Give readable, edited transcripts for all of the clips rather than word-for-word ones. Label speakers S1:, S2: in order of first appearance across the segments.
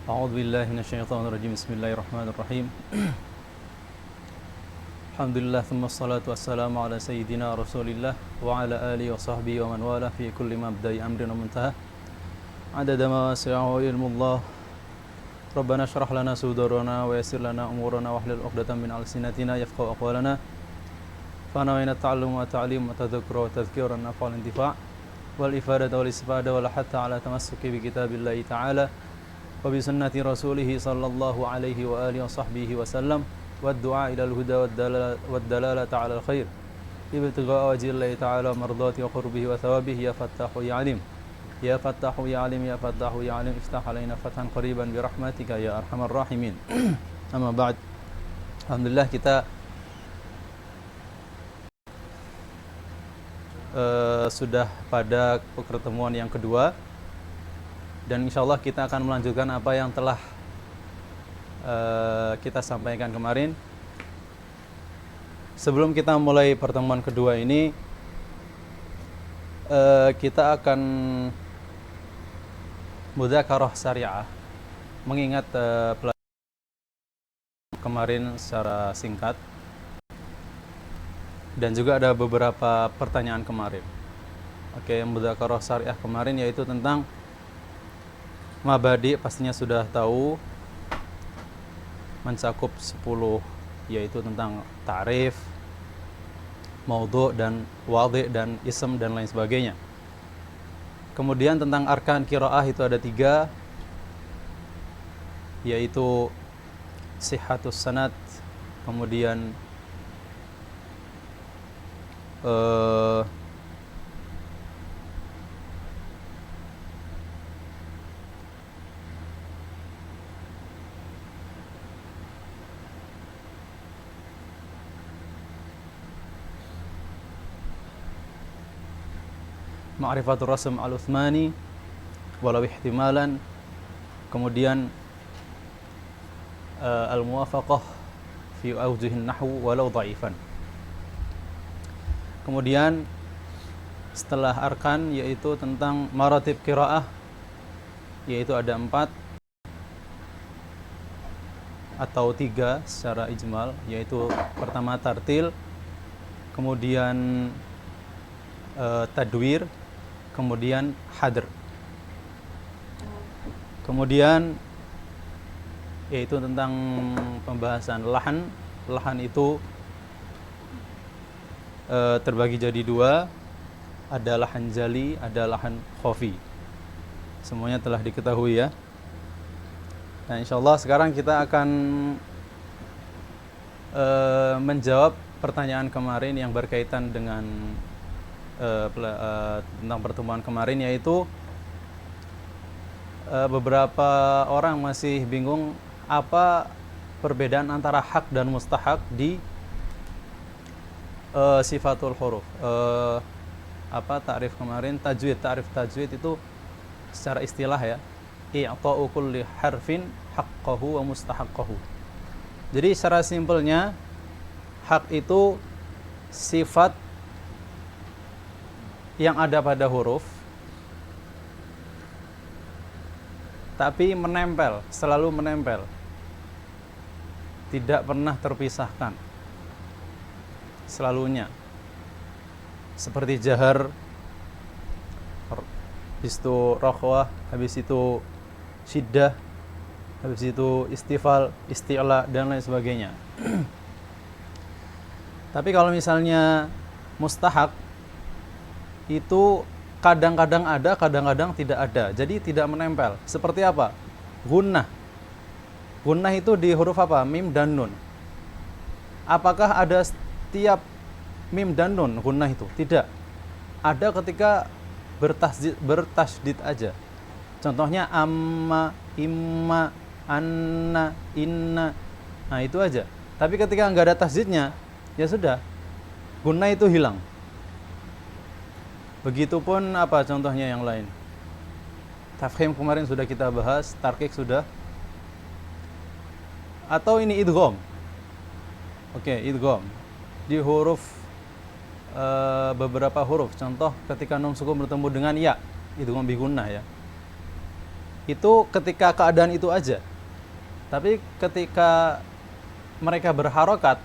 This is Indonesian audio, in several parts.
S1: أعوذ بالله من الشيطان الرجيم بسم الله الرحمن الرحيم الحمد لله ثم الصلاة والسلام على سيدنا رسول الله وعلى آله وصحبه ومن والاه في كل مبدأ أمر ومنتهى عدد ما وسعه علم الله ربنا اشرح لنا صدورنا ويسر لنا أمورنا واحلل عقدة من ألسنتنا يفقهوا أقوالنا فنوينا التعلم والتعليم والتذكر والتذكير والنفع والانتفاع والإفادة والاستفادة ولا حتى على تمسك بكتاب الله تعالى وبسنة رسوله صلى الله عليه وآله وصحبه وسلم والدعاء إلى الهدى والدلالة على الخير ابتغاء وجه الله تعالى ومرضاته وقربه وثوابه يا فتاح يا عليم يا فتاح يا عليم يا فتاح يا عليم افتح علينا فتحا قريبا برحمتك يا أرحم الراحمين أما بعد alhamdulillah kita sudah pada pertemuan yang kedua dan insyaallah kita akan melanjutkan apa yang telah kita sampaikan kemarin. Sebelum kita mulai pertemuan kedua ini, kita akan mudzakarah syariah, mengingat pelajaran kemarin secara singkat, dan juga ada beberapa pertanyaan kemarin. Oke, mudzakarah syariah kemarin yaitu tentang mabadi, pastinya sudah tahu, mencakup 10, yaitu tentang ta'rif, maudhu' dan wadhi' dan ism dan lain sebagainya. Kemudian tentang arkan qiraah itu ada 3, yaitu sihhatus sanad, kemudian ma'rifatul rasm al-uthmani walau ihtimalan, kemudian al-muwafaqah fi awjuhin nahwu walau dha'ifan. Kemudian setelah arkan yaitu tentang maratib qiraah, yaitu ada 4 atau 3 secara ijmal, yaitu pertama tartil, kemudian tadwir, kemudian hadr. Kemudian yaitu tentang pembahasan lahan. Lahan itu terbagi jadi 2, ada lahan jali, ada lahan khafi. Semuanya telah diketahui ya. Nah, insyaallah sekarang kita akan menjawab pertanyaan kemarin yang berkaitan dengan tentang pertemuan kemarin, yaitu beberapa orang masih bingung apa perbedaan antara hak dan mustahak di sifatul huruf. Apa ta'rif kemarin, tajwid, ta'rif tajwid itu secara istilah ya, i'ta'u kulli harfin haqqahu wa mustahaqqahu. Jadi secara simpelnya hak itu sifat yang ada pada huruf tapi menempel, selalu menempel, tidak pernah terpisahkan, selalunya. Seperti jahar, habis itu rakhwah, habis itu syiddah, habis itu istifal, isti'la dan lain sebagainya. Tapi kalau misalnya mustahak itu kadang-kadang ada, kadang-kadang tidak ada. Jadi tidak menempel. Seperti apa? Gunnah. Gunnah itu di huruf apa? Mim dan nun. Apakah ada setiap mim dan nun gunnah itu? Tidak. Ada ketika bertasydid aja. Contohnya amma, imma, anna, inna. Nah, itu aja. Tapi ketika nggak ada tasydidnya, ya sudah. Gunnah itu hilang. Begitupun apa contohnya yang lain? Tafkhim kemarin sudah kita bahas, tarkik sudah. Atau ini idgham. Oke, idgham. Di huruf beberapa huruf. Contoh ketika nun sukun bertemu dengan ya, idgham bi gunnah ya. itu ketika keadaan itu aja. Tapi ketika mereka berharokat,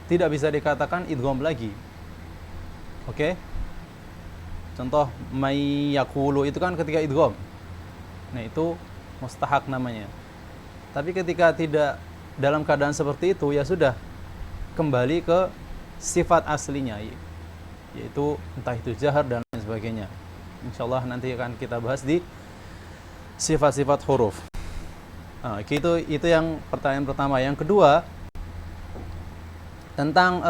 S1: tidak bisa dikatakan idgham lagi. Oke? Contoh may yaqulu itu kan ketika idgham. Nah, itu mustahak namanya. Tapi ketika tidak dalam keadaan seperti itu, ya sudah kembali ke sifat aslinya, yaitu entah itu jahar dan lain sebagainya. Insyaallah nanti akan kita bahas di sifat-sifat huruf. Nah, itu yang pertanyaan pertama. Yang kedua tentang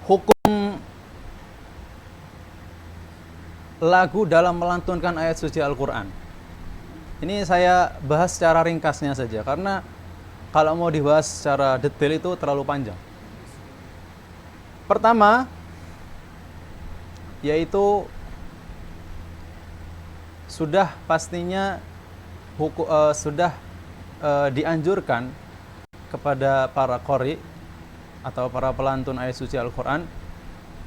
S1: hukum lagu dalam melantunkan ayat suci Al-Quran. Ini saya bahas secara ringkasnya saja, karena kalau mau dibahas secara detail itu terlalu panjang. Pertama, yaitu sudah pastinya dianjurkan kepada para qori atau para pelantun ayat suci Al-Quran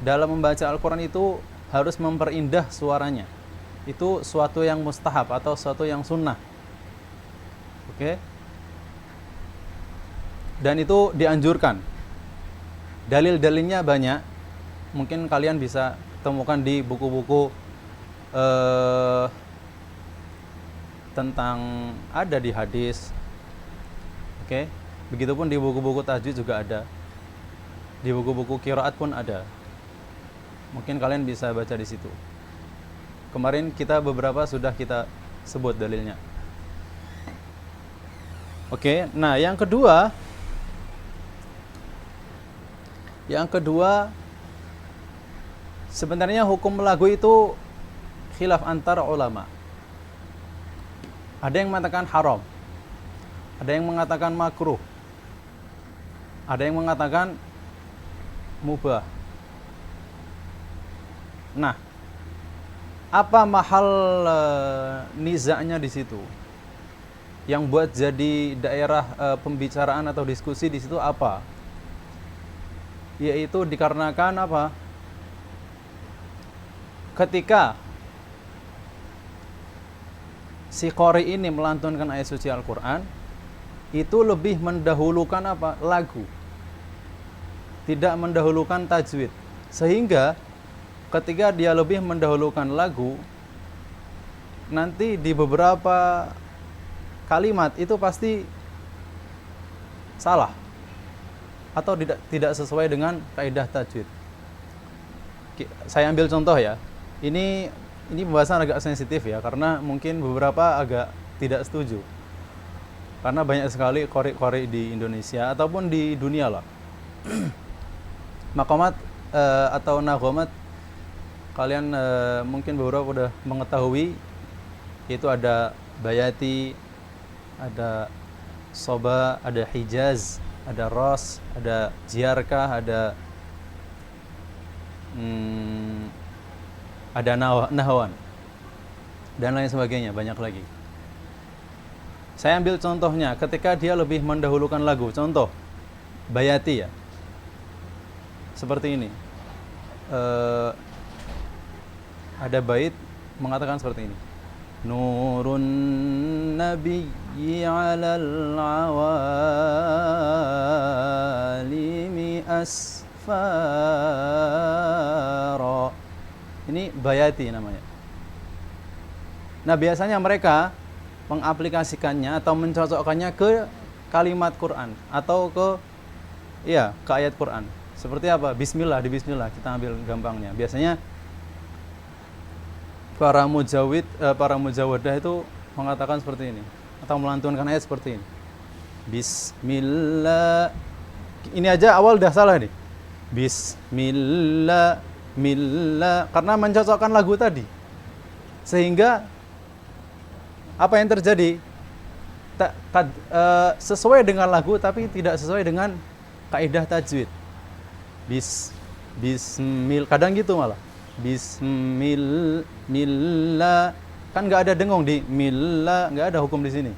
S1: dalam membaca Al-Quran itu harus memperindah suaranya. Itu suatu yang mustahab atau suatu yang sunnah. Oke? Dan itu dianjurkan. Dalil-dalilnya banyak. Mungkin kalian bisa temukan di buku-buku tentang, ada di hadis. Oke? Begitupun di buku-buku tajwid juga ada. Di buku-buku qiraat pun ada. Mungkin kalian bisa baca di situ. Kemarin beberapa sudah kita sebut dalilnya. Oke, nah yang kedua sebenarnya hukum lagu itu khilaf antar ulama. Ada yang mengatakan haram, ada yang mengatakan makruh, ada yang mengatakan mubah. Nah, apa mahal nizaknya di situ? Yang buat jadi daerah pembicaraan atau diskusi di situ apa? Yaitu dikarenakan apa? Ketika si qori ini melantunkan ayat suci Al-Quran, itu lebih mendahulukan apa? Lagu, tidak mendahulukan tajwid. Sehingga ketika dia lebih mendahulukan lagu, nanti di beberapa kalimat itu pasti salah atau tidak sesuai dengan kaidah tajwid. Saya ambil contoh ya. Ini pembahasan agak sensitif ya, karena mungkin beberapa agak tidak setuju. Karena banyak sekali qori-qori di Indonesia ataupun di dunia lah. Maqamat atau naghamat, kalian mungkin beberapa udah mengetahui, yaitu ada bayati, ada soba, ada hijaz, ada ros, ada jiarkah, ada nahwan dan lain sebagainya, banyak lagi. Saya ambil contohnya ketika dia lebih mendahulukan lagu. Contoh bayati ya, seperti ini. Ada bait mengatakan seperti ini. Nurun nabiyyi 'alal 'awalimi asfara. Ini bayati namanya. Nah, biasanya mereka mengaplikasikannya atau mencocokkannya ke kalimat Quran atau ke ayat Quran. Seperti apa? Bismillah, di bismillah kita ambil gampangnya. Biasanya para mujawadah itu mengatakan seperti ini atau melantunkan ayat seperti ini. Bismillah. Ini aja awal dah salah nih. Bismillah, karena mencocokkan lagu tadi. Sehingga apa yang terjadi? Sesuai dengan lagu tapi tidak sesuai dengan kaidah tajwid. Bismillah, kadang gitu malah. Bismillah, kan nggak ada dengung di millah, nggak ada hukum di sini.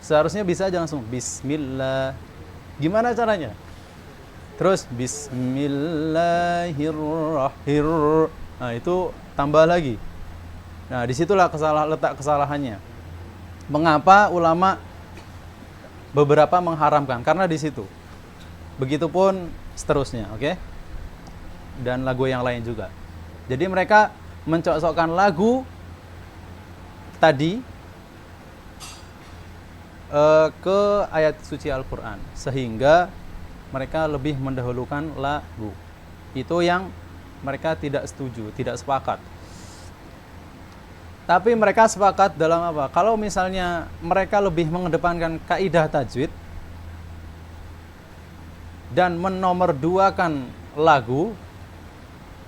S1: Seharusnya bisa aja langsung Bismillah. Gimana caranya? Terus Bismillahirrahmanirrahim. Nah, itu tambah lagi. Nah, disitulah letak kesalahannya. Mengapa ulama beberapa mengharamkan? Karena di situ. Begitupun seterusnya, oke? Dan lagu yang lain juga. Jadi mereka mencocokkan lagu tadi ke ayat suci Al-Quran, sehingga mereka lebih mendahulukan lagu. Itu yang mereka tidak setuju, tidak sepakat. Tapi mereka sepakat dalam apa? Kalau misalnya mereka lebih mengedepankan kaidah tajwid dan menomorduakan lagu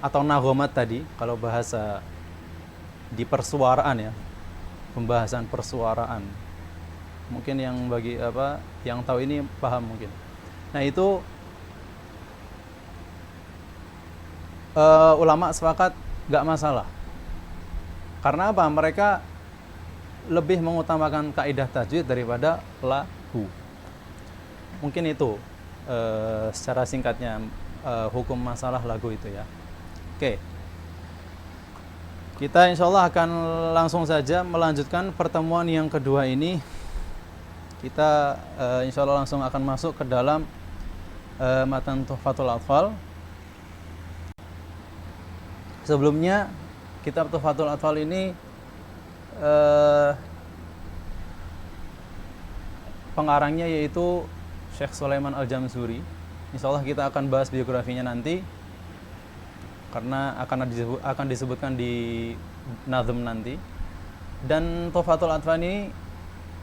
S1: atau naghomat tadi, kalau bahasa di persuaraan ya, pembahasan persuaraan. Mungkin yang bagi yang tahu ini paham mungkin. Nah, itu ulama sepakat nggak masalah. Karena apa? Mereka lebih mengutamakan kaidah tajwid daripada lagu. Mungkin itu secara singkatnya hukum masalah lagu itu ya. Oke. Kita insya Allah akan langsung saja melanjutkan pertemuan yang kedua ini. Kita insya Allah langsung akan masuk ke dalam matan Tuhfatul Atfal. Sebelumnya kitab Tuhfatul Atfal ini pengarangnya yaitu Syekh Sulaiman Al-Jamzuri. Insyaallah kita akan bahas biografinya nanti, karena akan disebutkan di nazm nanti. Dan Tuhfatul Atfal ini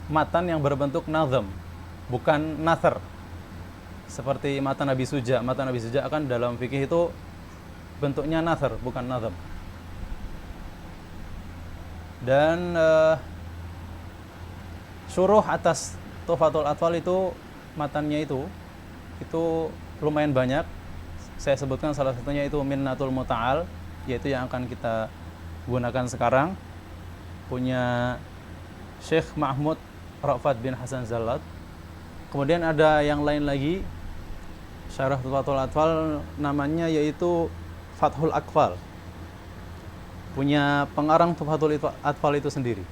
S1: matan yang berbentuk nazm, bukan nathar. Seperti matan Nabi Suja. Matan Nabi Suja akan dalam fikih itu bentuknya nathar, bukan nazm. Dan syuruh atas Tuhfatul Atfal itu matannya itu lumayan banyak. Saya sebutkan salah satunya itu Minnatul Muta'al, yaitu yang akan kita gunakan sekarang, punya Syekh Mahmud Ra'fat bin Hasan Zallat. Kemudian ada yang lain lagi, syarah Tuhfatul Atfal, namanya yaitu Fathul Aqfal, punya pengarang Tuhfatul Atfal itu sendiri.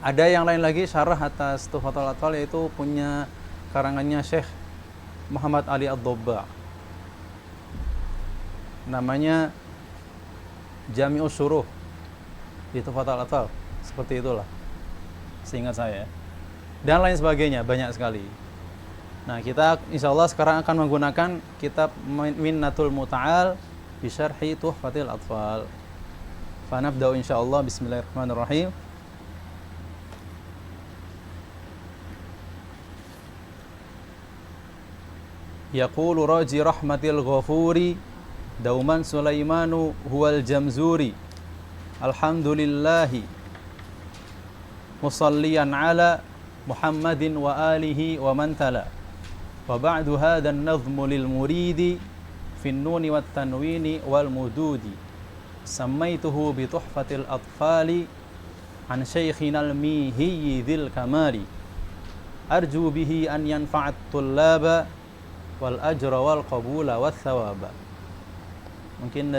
S1: Ada yang lain lagi syarah atas Tuhfatul Atfal, yaitu punya karangannya Syekh Muhammad Ali Ad-Dobba, namanya Jami'us Syuruh di Tuhfatul Atfal, seperti itulah seingat saya, dan lain sebagainya, banyak sekali. Nah, kita insyaallah sekarang akan menggunakan kitab Minnatul Muta'al bi syarhi Tuhfatil Atfal. Fanabda'u insyaallah. Bismillahirrahmanirrahim. Yaqulu raji rahmatil ghafuri dauman Sulaimanu huwal jamzuri. Alhamdulillahi musalliyan ala Muhammadin wa alihi wa man tala. Wa ba'du hadha an-nazmu lil muridi fin nuni wat tanwini wal mududi. Sammaituhu bi Tuhfatil Atfali an Syekhina al-Mihiyyi dzil kamali. Arju bihi an yanfa'at tullaba wal ajra wal qabula wath thawaba. Mungkin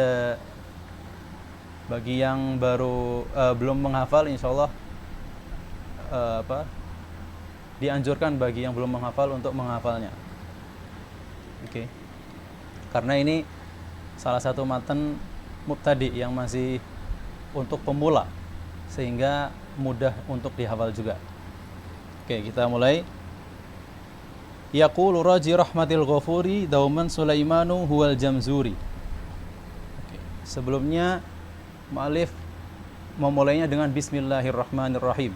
S1: bagi yang baru belum menghafal, insyaallah dianjurkan bagi yang belum menghafal untuk menghafalnya. Oke. Karena ini salah satu matan mubtadi yang masih untuk pemula, sehingga mudah untuk dihafal juga. Oke, kita mulai. Yaqulu raji rahmatil ghafuri dauman Sulaimanu huwal jamzuri. Oke. Sebelumnya mu'alif memulainya dengan Bismillahirrahmanirrahim.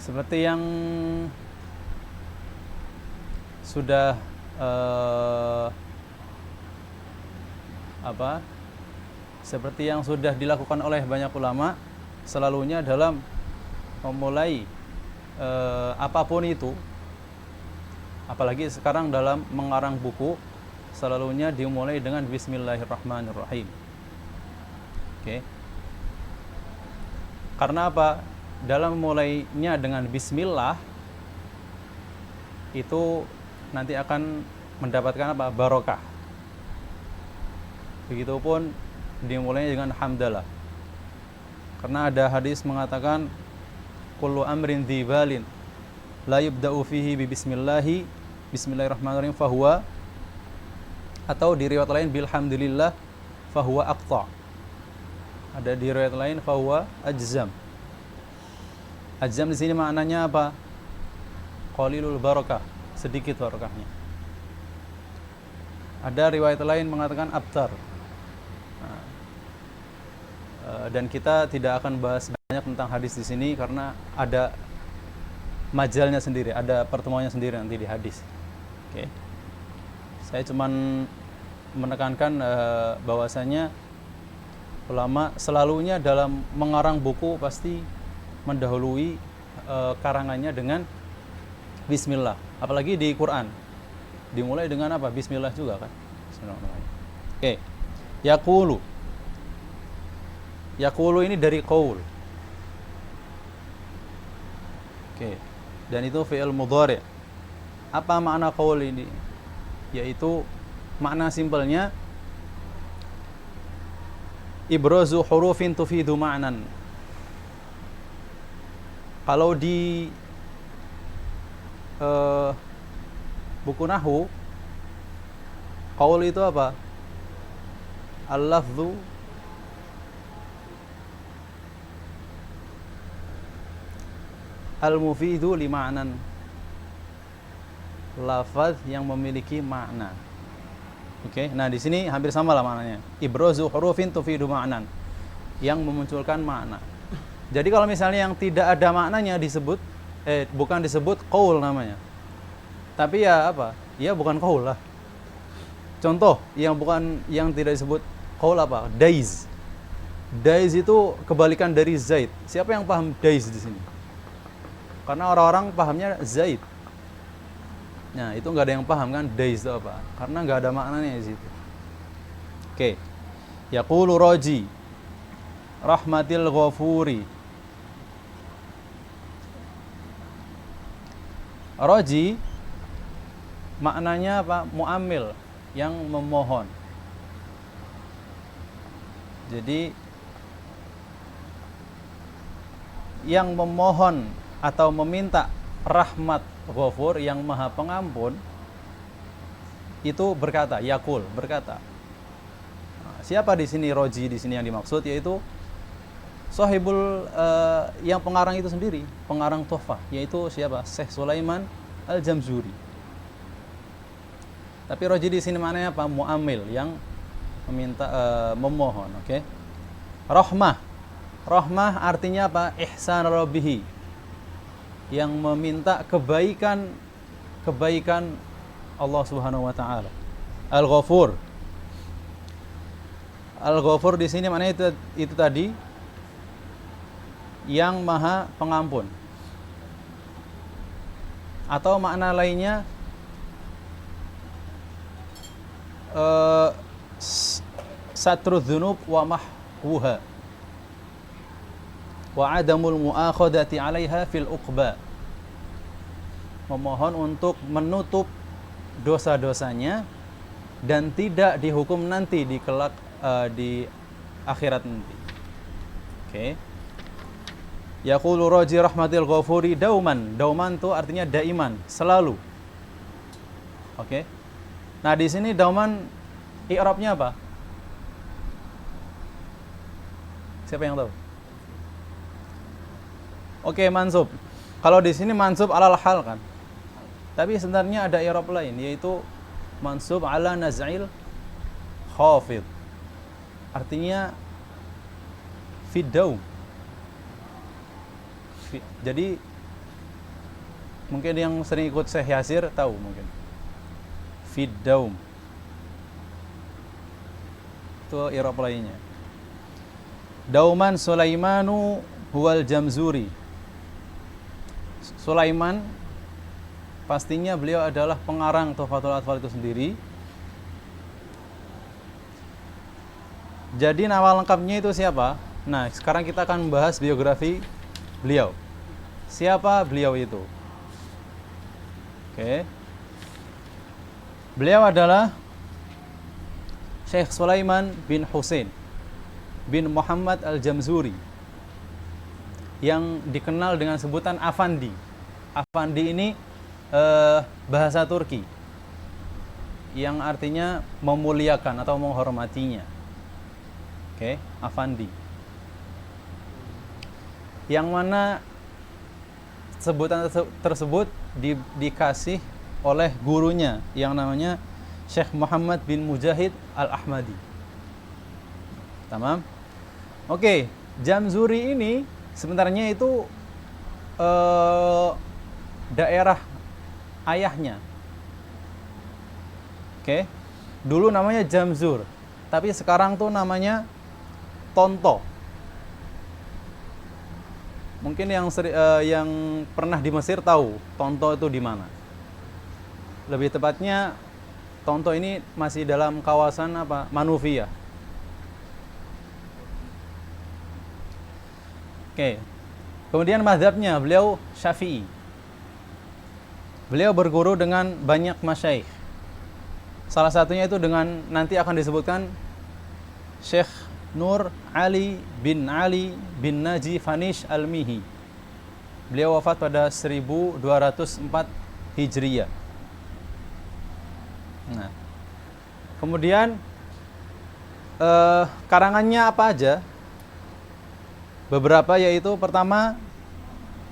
S1: Seperti yang sudah seperti yang sudah dilakukan oleh banyak ulama, selalunya dalam memulai apapun itu, apalagi sekarang dalam mengarang buku, selalunya dimulai dengan Bismillahirrahmanirrahim. Oke. Karena apa? Dalam memulainya dengan Bismillah itu nanti akan mendapatkan apa? Barokah. Begitupun dimulai dengan hamdalah. Karena ada hadis mengatakan kullu amrin dzibalin la yubda'u fihi bi bismillahirrahmanirrahim fahuwa, atau di riwayat lain bilhamdulillah fahuwa aqta. Ada di riwayat lain fahuwa ajzam. Ajzam di sini maknanya apa? Qalilul barakah, sedikit barakahnya. Ada riwayat lain mengatakan abtar. Dan kita tidak akan bahas banyak tentang hadis di sini karena ada majalnya sendiri, ada pertemuannya sendiri nanti di hadis. Oke. Saya cuman menekankan bahwasanya ulama selalunya dalam mengarang buku pasti mendahului karangannya dengan bismillah. Apalagi di Quran dimulai dengan apa? Bismillah juga kan. Oke. Yaqulu ini dari qaul. Oke. Dan itu fi'il mudhari'. Apa makna qaul ini? Yaitu makna simpelnya ibrazu hurufin tufidu ma'nan. Kalau di buku nahwu, qaul itu apa? Al-lafzu al-mufidu li ma'nan. Lafaz yang memiliki makna. Oke, nah di sini hampir sama lah maknanya. Ibrazu hurufin tufidu ma'nan, yang memunculkan makna. Jadi kalau misalnya yang tidak ada maknanya disebut bukan disebut qaul namanya. Tapi ya apa? Ya bukan qaul lah. Contoh yang tidak disebut qaul apa? Daiz. Daiz itu kebalikan dari zaid. Siapa yang paham daiz di sini? Karena orang-orang pahamnya zaid. Nah, itu nggak ada yang paham kan daiz itu apa? Karena nggak ada maknanya di situ. Oke. Yaqulu raji rahmatil ghafuri. Raji maknanya apa? Mu'ammil, yang memohon. Jadi yang memohon atau meminta rahmat Ghafur yang maha pengampun itu berkata, yaqul, berkata. Nah, siapa di sini roji di sini yang dimaksud? Yaitu sahibul yang pengarang itu sendiri, pengarang Tuhfah, yaitu siapa? Syekh Sulaiman Al-Jamzuri. Tapi roji di sini maknanya apa? Mu'amil, yang meminta, memohon. Oke. Rahmah, rahmah artinya apa? Ihsan rabbihi, yang meminta kebaikan Allah Subhanahu wa taala. Al-Ghafur. Al-Ghafur di sini maknanya itu tadi, yang maha pengampun. Atau makna lainnya satrudz dzunub wa mahwuha wa adamul mu'akhadati 'alaiha fil uqba. Memohon untuk menutup dosa-dosanya dan tidak dihukum nanti di kelak, di akhirat nanti. Oke. Yaqulu raji rahmatil ghafuri dauman. Dauman itu artinya daiman, selalu. Oke. Nah, di sini dauman i'rabnya apa? Siapa yang tahu? Oke, mansub. Kalau di sini mansub alal hal kan. Tapi sebenarnya ada i'rab lain, yaitu mansub ala naz'il khafid. Artinya fidaum. Jadi mungkin yang sering ikut Syekh Yasir tahu mungkin. Fidaum. Itu i'rab lainnya. Dauman Sulaimanu huwal Jamzuri. Sulaiman pastinya beliau adalah pengarang Tuhfatul Atfal itu sendiri. Jadi nama lengkapnya itu siapa? Nah, sekarang kita akan membahas biografi beliau. Siapa beliau itu? Oke. Beliau adalah Syekh Sulaiman bin Husain bin Muhammad Al-Jamzuri, yang dikenal dengan sebutan Afandi. Afandi ini bahasa Turki yang artinya memuliakan atau menghormatinya. Oke, Afandi. Yang mana sebutan tersebut dikasih oleh gurunya yang namanya Syekh Muhammad bin Mujahid Al-Ahmadi. Tamam? Oke, Jamzuri ini sebenarnya itu daerah ayahnya. Oke. Dulu namanya Jamzur, tapi sekarang tuh namanya Tonto. Mungkin yang pernah di Mesir tahu Tonto itu di mana. Lebih tepatnya Tonto ini masih dalam kawasan apa? Manufia. Oke. Kemudian mazhabnya beliau Syafi'i. Beliau berguru dengan banyak masyaikh. Salah satunya itu dengan nanti akan disebutkan Syekh Nur Ali bin Naji Fanish Al-Mihi. Beliau wafat pada 1204 Hijriah. Nah, kemudian karangannya apa aja? Beberapa, yaitu pertama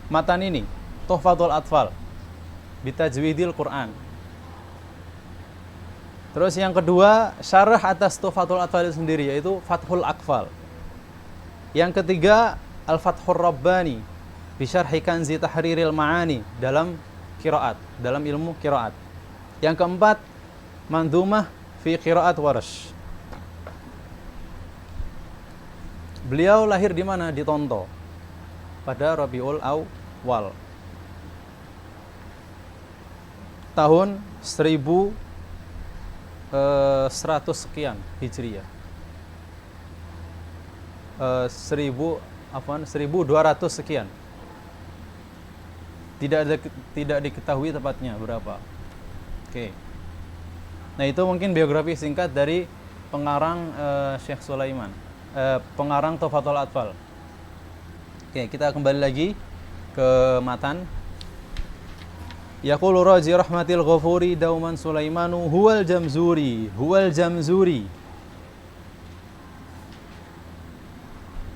S1: matan ini, Tuhfatul Atfal bitajwidil Quran. Terus yang kedua, syarah atas Tuhfatul Atfal itu sendiri, yaitu Fathul Aqfal. Yang ketiga, Al-Fathur Rabbani bi syarhi Kanzi Tahriril Ma'ani dalam qiraat, dalam ilmu qiraat. Yang keempat, Mandhumah fi Qiraat Warsh. Beliau lahir di mana? Di Tonto pada Rabiul Awal tahun 1100 sekian Hijriah. 1200 sekian. Tidak diketahui tepatnya berapa. Oke. Nah, itu mungkin biografi singkat dari pengarang Syekh Sulaiman, pengarang Tuhfatul Atfal. Oke, kita kembali lagi ke matan. Yaqulu raji rahmatil ghafuri dauman Sulaimanu huwal Jamzuri.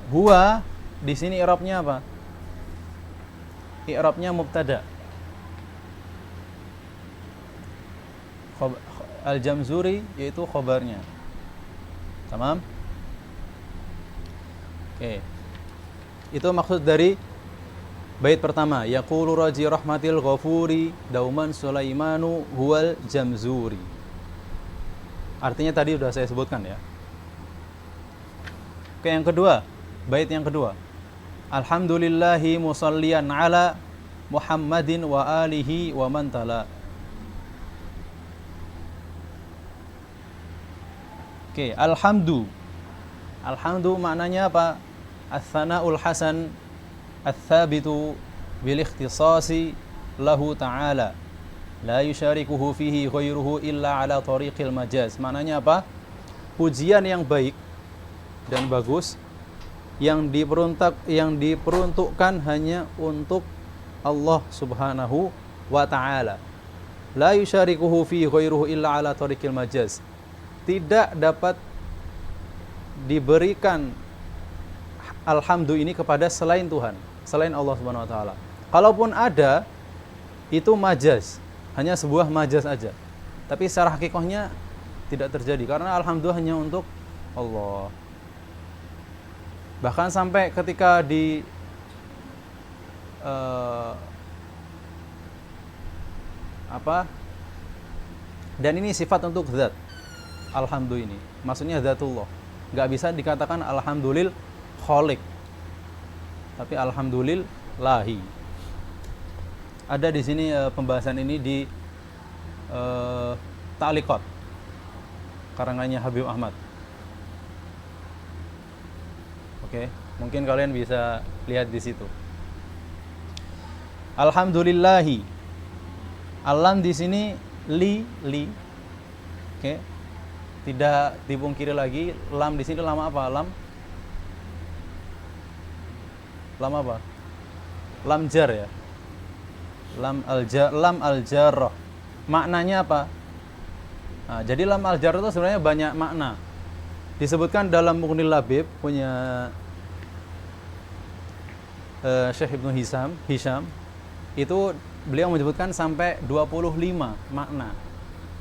S1: Huwa di sini i'rabnya apa? I'rabnya mubtada. Al-Jamzuri yaitu khobarnya. Tamam? Oke. Itu maksud dari bait pertama, yaqulu raji rahmatil ghafuri dauman Sulaimanu huwal Jamzuri. Artinya tadi sudah saya sebutkan ya. Oke, yang kedua, bait yang kedua. Alhamdulillahi musalliyan ala Muhammadin wa alihi wa man tala. Oke, alhamdu maknanya apa? Ats-tsana'ul hasan ats-tsabitu bil ikhtisasi lahu ta'ala la yusyarikuhu fihi ghairuhu illa ala tariqil majaz. Maknanya apa? Pujian yang baik dan bagus yang diperuntukkan hanya untuk Allah Subhanahu wa ta'ala. La yusyarikuhu fihi ghairuhu illa ala tariqil majaz. Tidak dapat diberikan alhamdu ini kepada selain Tuhan, selain Allah Subhanahu wa taala. Kalaupun ada, itu majaz, hanya sebuah majaz aja. Tapi secara hakikahnya tidak terjadi karena alhamdulillah hanya untuk Allah. Bahkan sampai ketika di dan ini sifat untuk zat. Alhamdulillah ini maksudnya zatullah. Nggak bisa dikatakan alhamdulillah khaliq, tapi alhamdulillahi. Ada di sini pembahasan ini di Ta'liqat karangannya Habib Ahmad. Oke, mungkin kalian bisa lihat di situ. Alhamdulillahi. Alam di sini li. Oke. Tidak dipungkiri lagi, lam di sini lam apa? Lam Lam apa? Lam jar ya. Lam al jarrah. Maknanya apa? Nah, jadi lam al jarrah itu sebenarnya banyak makna. Disebutkan dalam Mughnil Labib punya Syekh Ibnu Hisham itu beliau menyebutkan sampai 25 makna.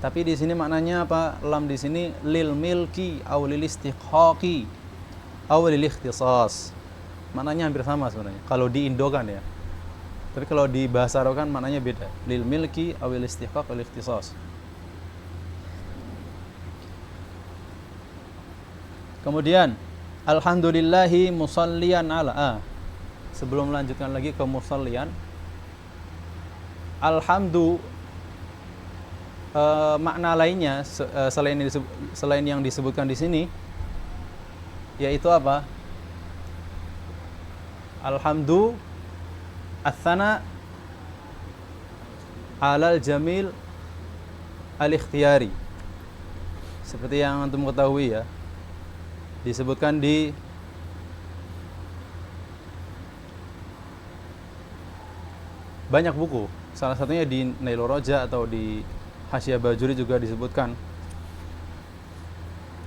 S1: Tapi di sini maknanya apa? Lam di sini lil milki aw lil istiqhaqi aw lil ikhtisas. Maknanya hampir sama sebenarnya kalau di Indo kan ya. Tapi kalau di bahasa Arab kan maknanya beda. Lil milki aw lil istiqhaq wal ikhtisas. Kemudian alhamdulillahi musallian ala. Sebelum melanjutkan lagi ke musallian, alhamdu makna lainnya selain yang disebutkan di sini yaitu apa? Alhamdu ats-tsana alal jamil al-ikhtiyari. Seperti yang antum ketahui ya, disebutkan di banyak buku, salah satunya di Nailur Roja atau di Hasyiah Bajuri juga disebutkan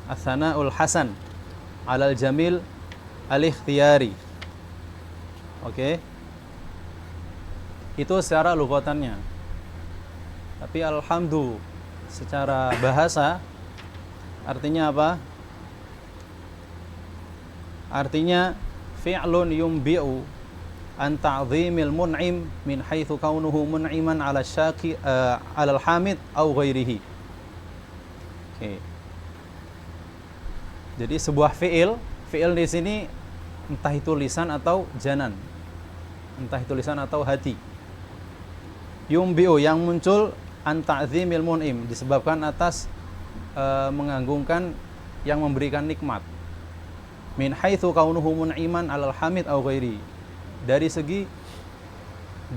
S1: Ats-Tsana'ul Hasan 'alal Jamil al-Ikhtiyari. Oke. Itu secara lugatannya. Tapi alhamdu secara bahasa artinya apa? Artinya fi'lun yumbi'u an ta'zimil mun'im min haitsu kaunuhu mun'iman 'ala syaqi 'ala al-hamid aw ghairihi. Oke. Jadi sebuah fi'il di sini entah itu lisan atau janan. Entah itu lisan atau hati. Yumbi'u yang muncul an ta'zimil mun'im disebabkan atas mengagungkan yang memberikan nikmat. Min haitsu kaunuhu mun'iman 'alal hamid aw ghairi. Dari segi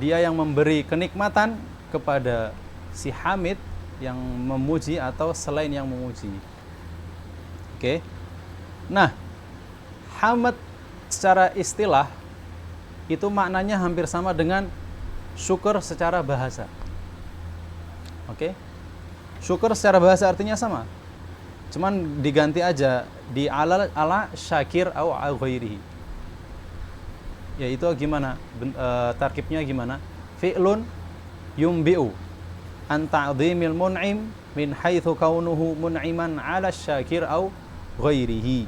S1: dia yang memberi kenikmatan kepada si hamid yang memuji atau selain yang memuji. Oke. Nah, hamd secara istilah itu maknanya hampir sama dengan syukur secara bahasa. Oke. Syukur secara bahasa artinya sama. Cuman diganti aja di ala syakir au ghairihi. Yaitu gimana? Tarkibnya gimana? Fi'lun yumbi'u an ta'zimil mun'im min haitsu kaunuhu mun'iman 'ala syakir au ghairihi.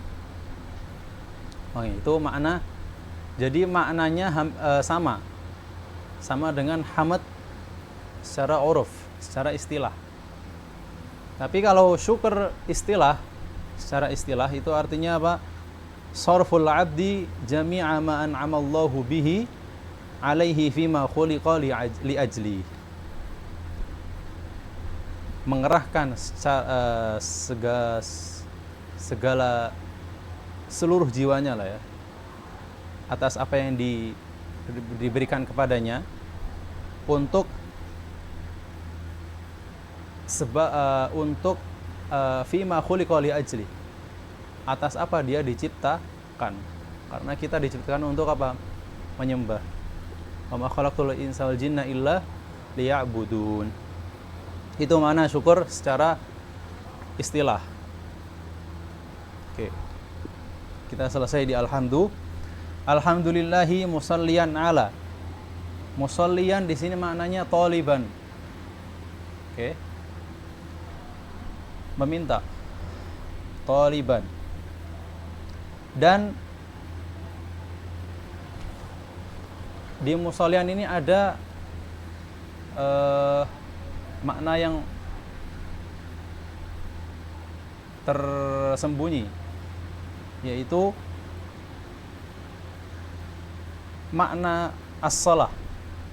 S1: Oke, itu makna. Jadi maknanya sama dengan hamd secara uruf, secara istilah. Tapi kalau syukur secara istilah itu artinya apa? Sarful 'abdi jami'a ma an'ama Allahu bihi 'alaihi fima khuliqa li ajli. Mengerahkan segala seluruh jiwanya lah ya atas apa yang diberikan kepadanya untuk fima khuliqa li ajli, atas apa dia diciptakan. Karena kita diciptakan untuk apa? Menyembah. Wa ma khalaqtul insa wal jinna illa liya'budun. Itu mana syukur secara istilah. Oke. Kita selesai di alhamdu. Alhamdulillahi musallian ala. Musallian di sini maknanya taliban. Oke. Meminta. Taliban. Dan di musallian ini ada makna yang tersembunyi, yaitu makna as-shalah.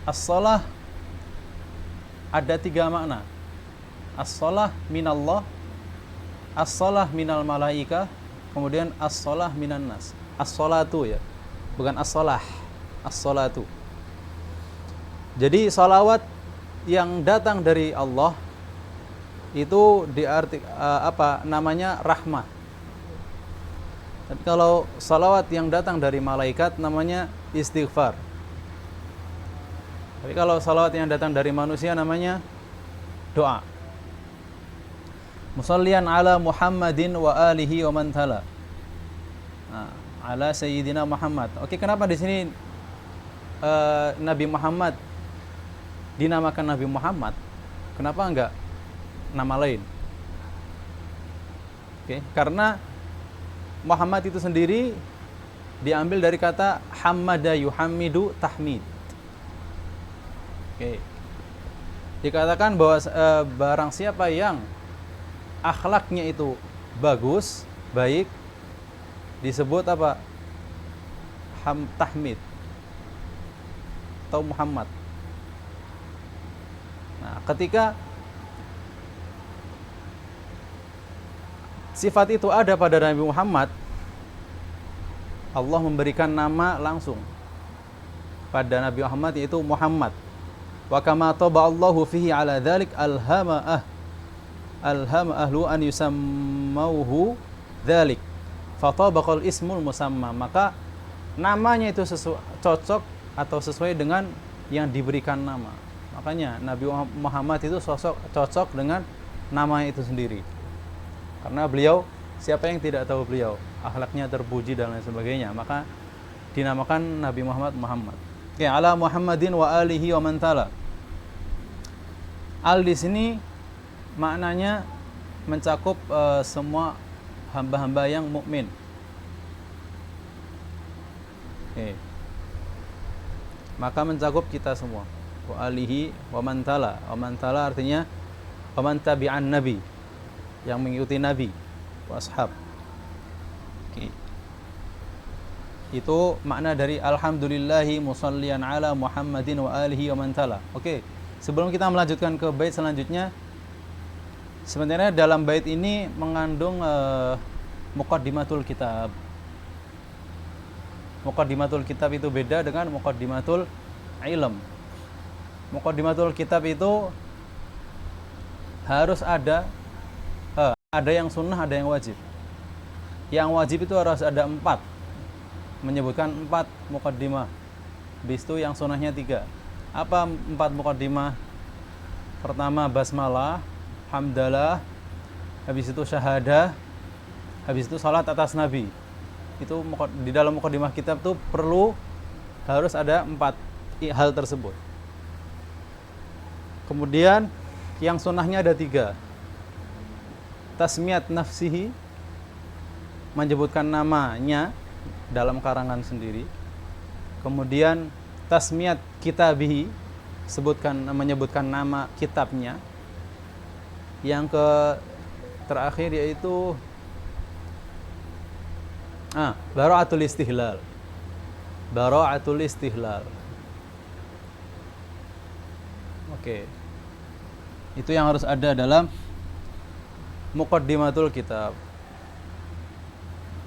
S1: As-shalah ada 3 makna. As-shalah minallah, as-shalah minal malaika, kemudian as-shalah minan nas. As-shalatu ya, bukan as-shalah. As-shalatu. Jadi salawat yang datang dari Allah itu namanya rahmah. Tapi kalau salawat yang datang dari malaikat namanya istighfar. Tapi kalau salawat yang datang dari manusia namanya doa. Musallian ala Muhammadin wa alihi wa man tala. Nah, ala sayyidina Muhammad. Oke, kenapa di sini Nabi Muhammad dinamakan Nabi Muhammad? Kenapa enggak nama lain? Oke, karena Muhammad itu sendiri diambil dari kata hamada yuhammidu tahmid. Oke. Dikatakan bahwa barang siapa yang akhlaknya itu bagus, baik, disebut apa? Tahmid atau Muhammad. Nah, ketika sifat itu ada pada Nabi Muhammad, Allah memberikan nama langsung pada Nabi Muhammad, yaitu Muhammad. Wa kama taba Allahu fihi ala dzalik alhama ahlu an yusammauhu dzalik fatabaqal ismul musamma. Maka namanya itu cocok atau sesuai dengan yang diberikan nama. Makanya Nabi Muhammad itu cocok dengan namanya itu sendiri. Karena beliau, siapa yang tidak tahu beliau, akhlaknya terpuji dan lain sebagainya, maka dinamakan Nabi Muhammad Muhammad. Oke, ala Muhammadin wa alihi wa man tala. Al di sini maknanya mencakup semua hamba-hamba yang mukmin. Oke. Maka mencakup kita semua. Wa alihi wa man tala. Wa man tala artinya wa man tabi'an nabi, yang mengikuti Nabi, ashab. Oke. Itu makna dari alhamdulillahi musallian ala Muhammadin wa alihi wa man tala. Oke. Sebelum kita melanjutkan ke bait selanjutnya, sebenarnya dalam bait ini mengandung muqaddimatul kitab. Muqaddimatul kitab itu beda dengan muqaddimatul ilm. Muqaddimatul kitab itu harus ada yang sunnah, ada yang wajib. Yang wajib itu harus ada 4, menyebutkan 4 muqaddimah. Habis itu yang sunnahnya 3. Apa 4 muqaddimah? Pertama basmalah, hamdalah, habis itu syahadah, habis itu salat atas Nabi. Itu di dalam muqaddimah kitab itu harus ada 4 hal tersebut. Kemudian yang sunnahnya ada 3. Tasmiyat nafsihi, menyebutkan namanya dalam karangan sendiri. Kemudian tasmiyat kitabihi, menyebutkan nama kitabnya. Yang terakhir yaitu bara'atul istihlal. Bara'atul istihlal. Oke. Itu yang harus ada dalam muqaddimatul kitab.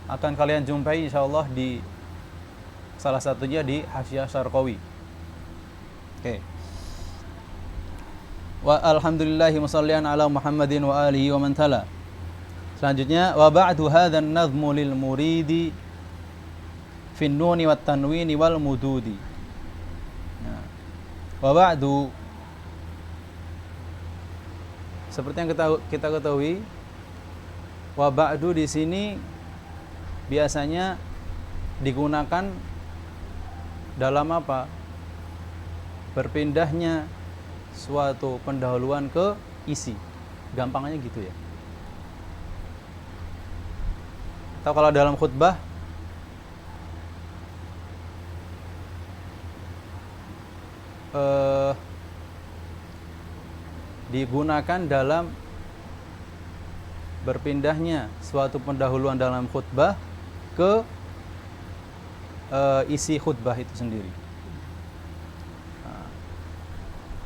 S1: Akan kalian jumpai insyaallah di salah satunya di Hasyiah Syarqawi. Oke. Wa alhamdulillahi musallian ala Muhammadin wa alihi wa man tala. Selanjutnya wa ba'du hadzal nadhmu lil muridi fin nuni wat tanwini wal mududi. Nah, wa ba'du, seperti yang kita ketahui, wa ba'du di sini biasanya digunakan dalam apa? Berpindahnya suatu pendahuluan ke isi. Gampangnya gitu ya. Atau kalau dalam khutbah digunakan dalam berpindahnya suatu pendahuluan dalam khutbah ke isi khutbah itu sendiri.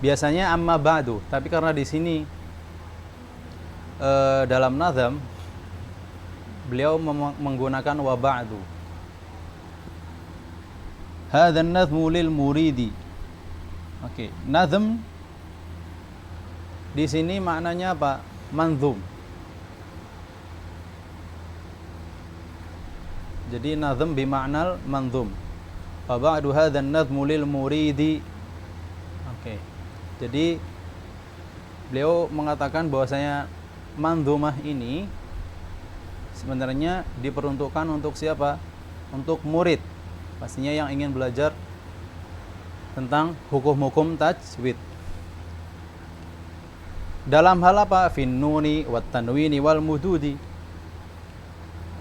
S1: Biasanya amma ba'du, tapi karena di sini dalam nazam beliau menggunakan wa ba'du. Hadzal nazmu lil muridi. Oke, nazm di sini maknanya apa? Manzum. Jadi nazm bima'nal manzum. Fa ba'du hadzal nazmu lil muridi. Oke. Jadi beliau mengatakan bahwasanya manzumah ini sebenarnya diperuntukkan untuk siapa? Untuk murid. Pastinya yang ingin belajar tentang hukum-hukum tajwid. Dalam hal apa? Fin nuni wat tanwini wal mududi.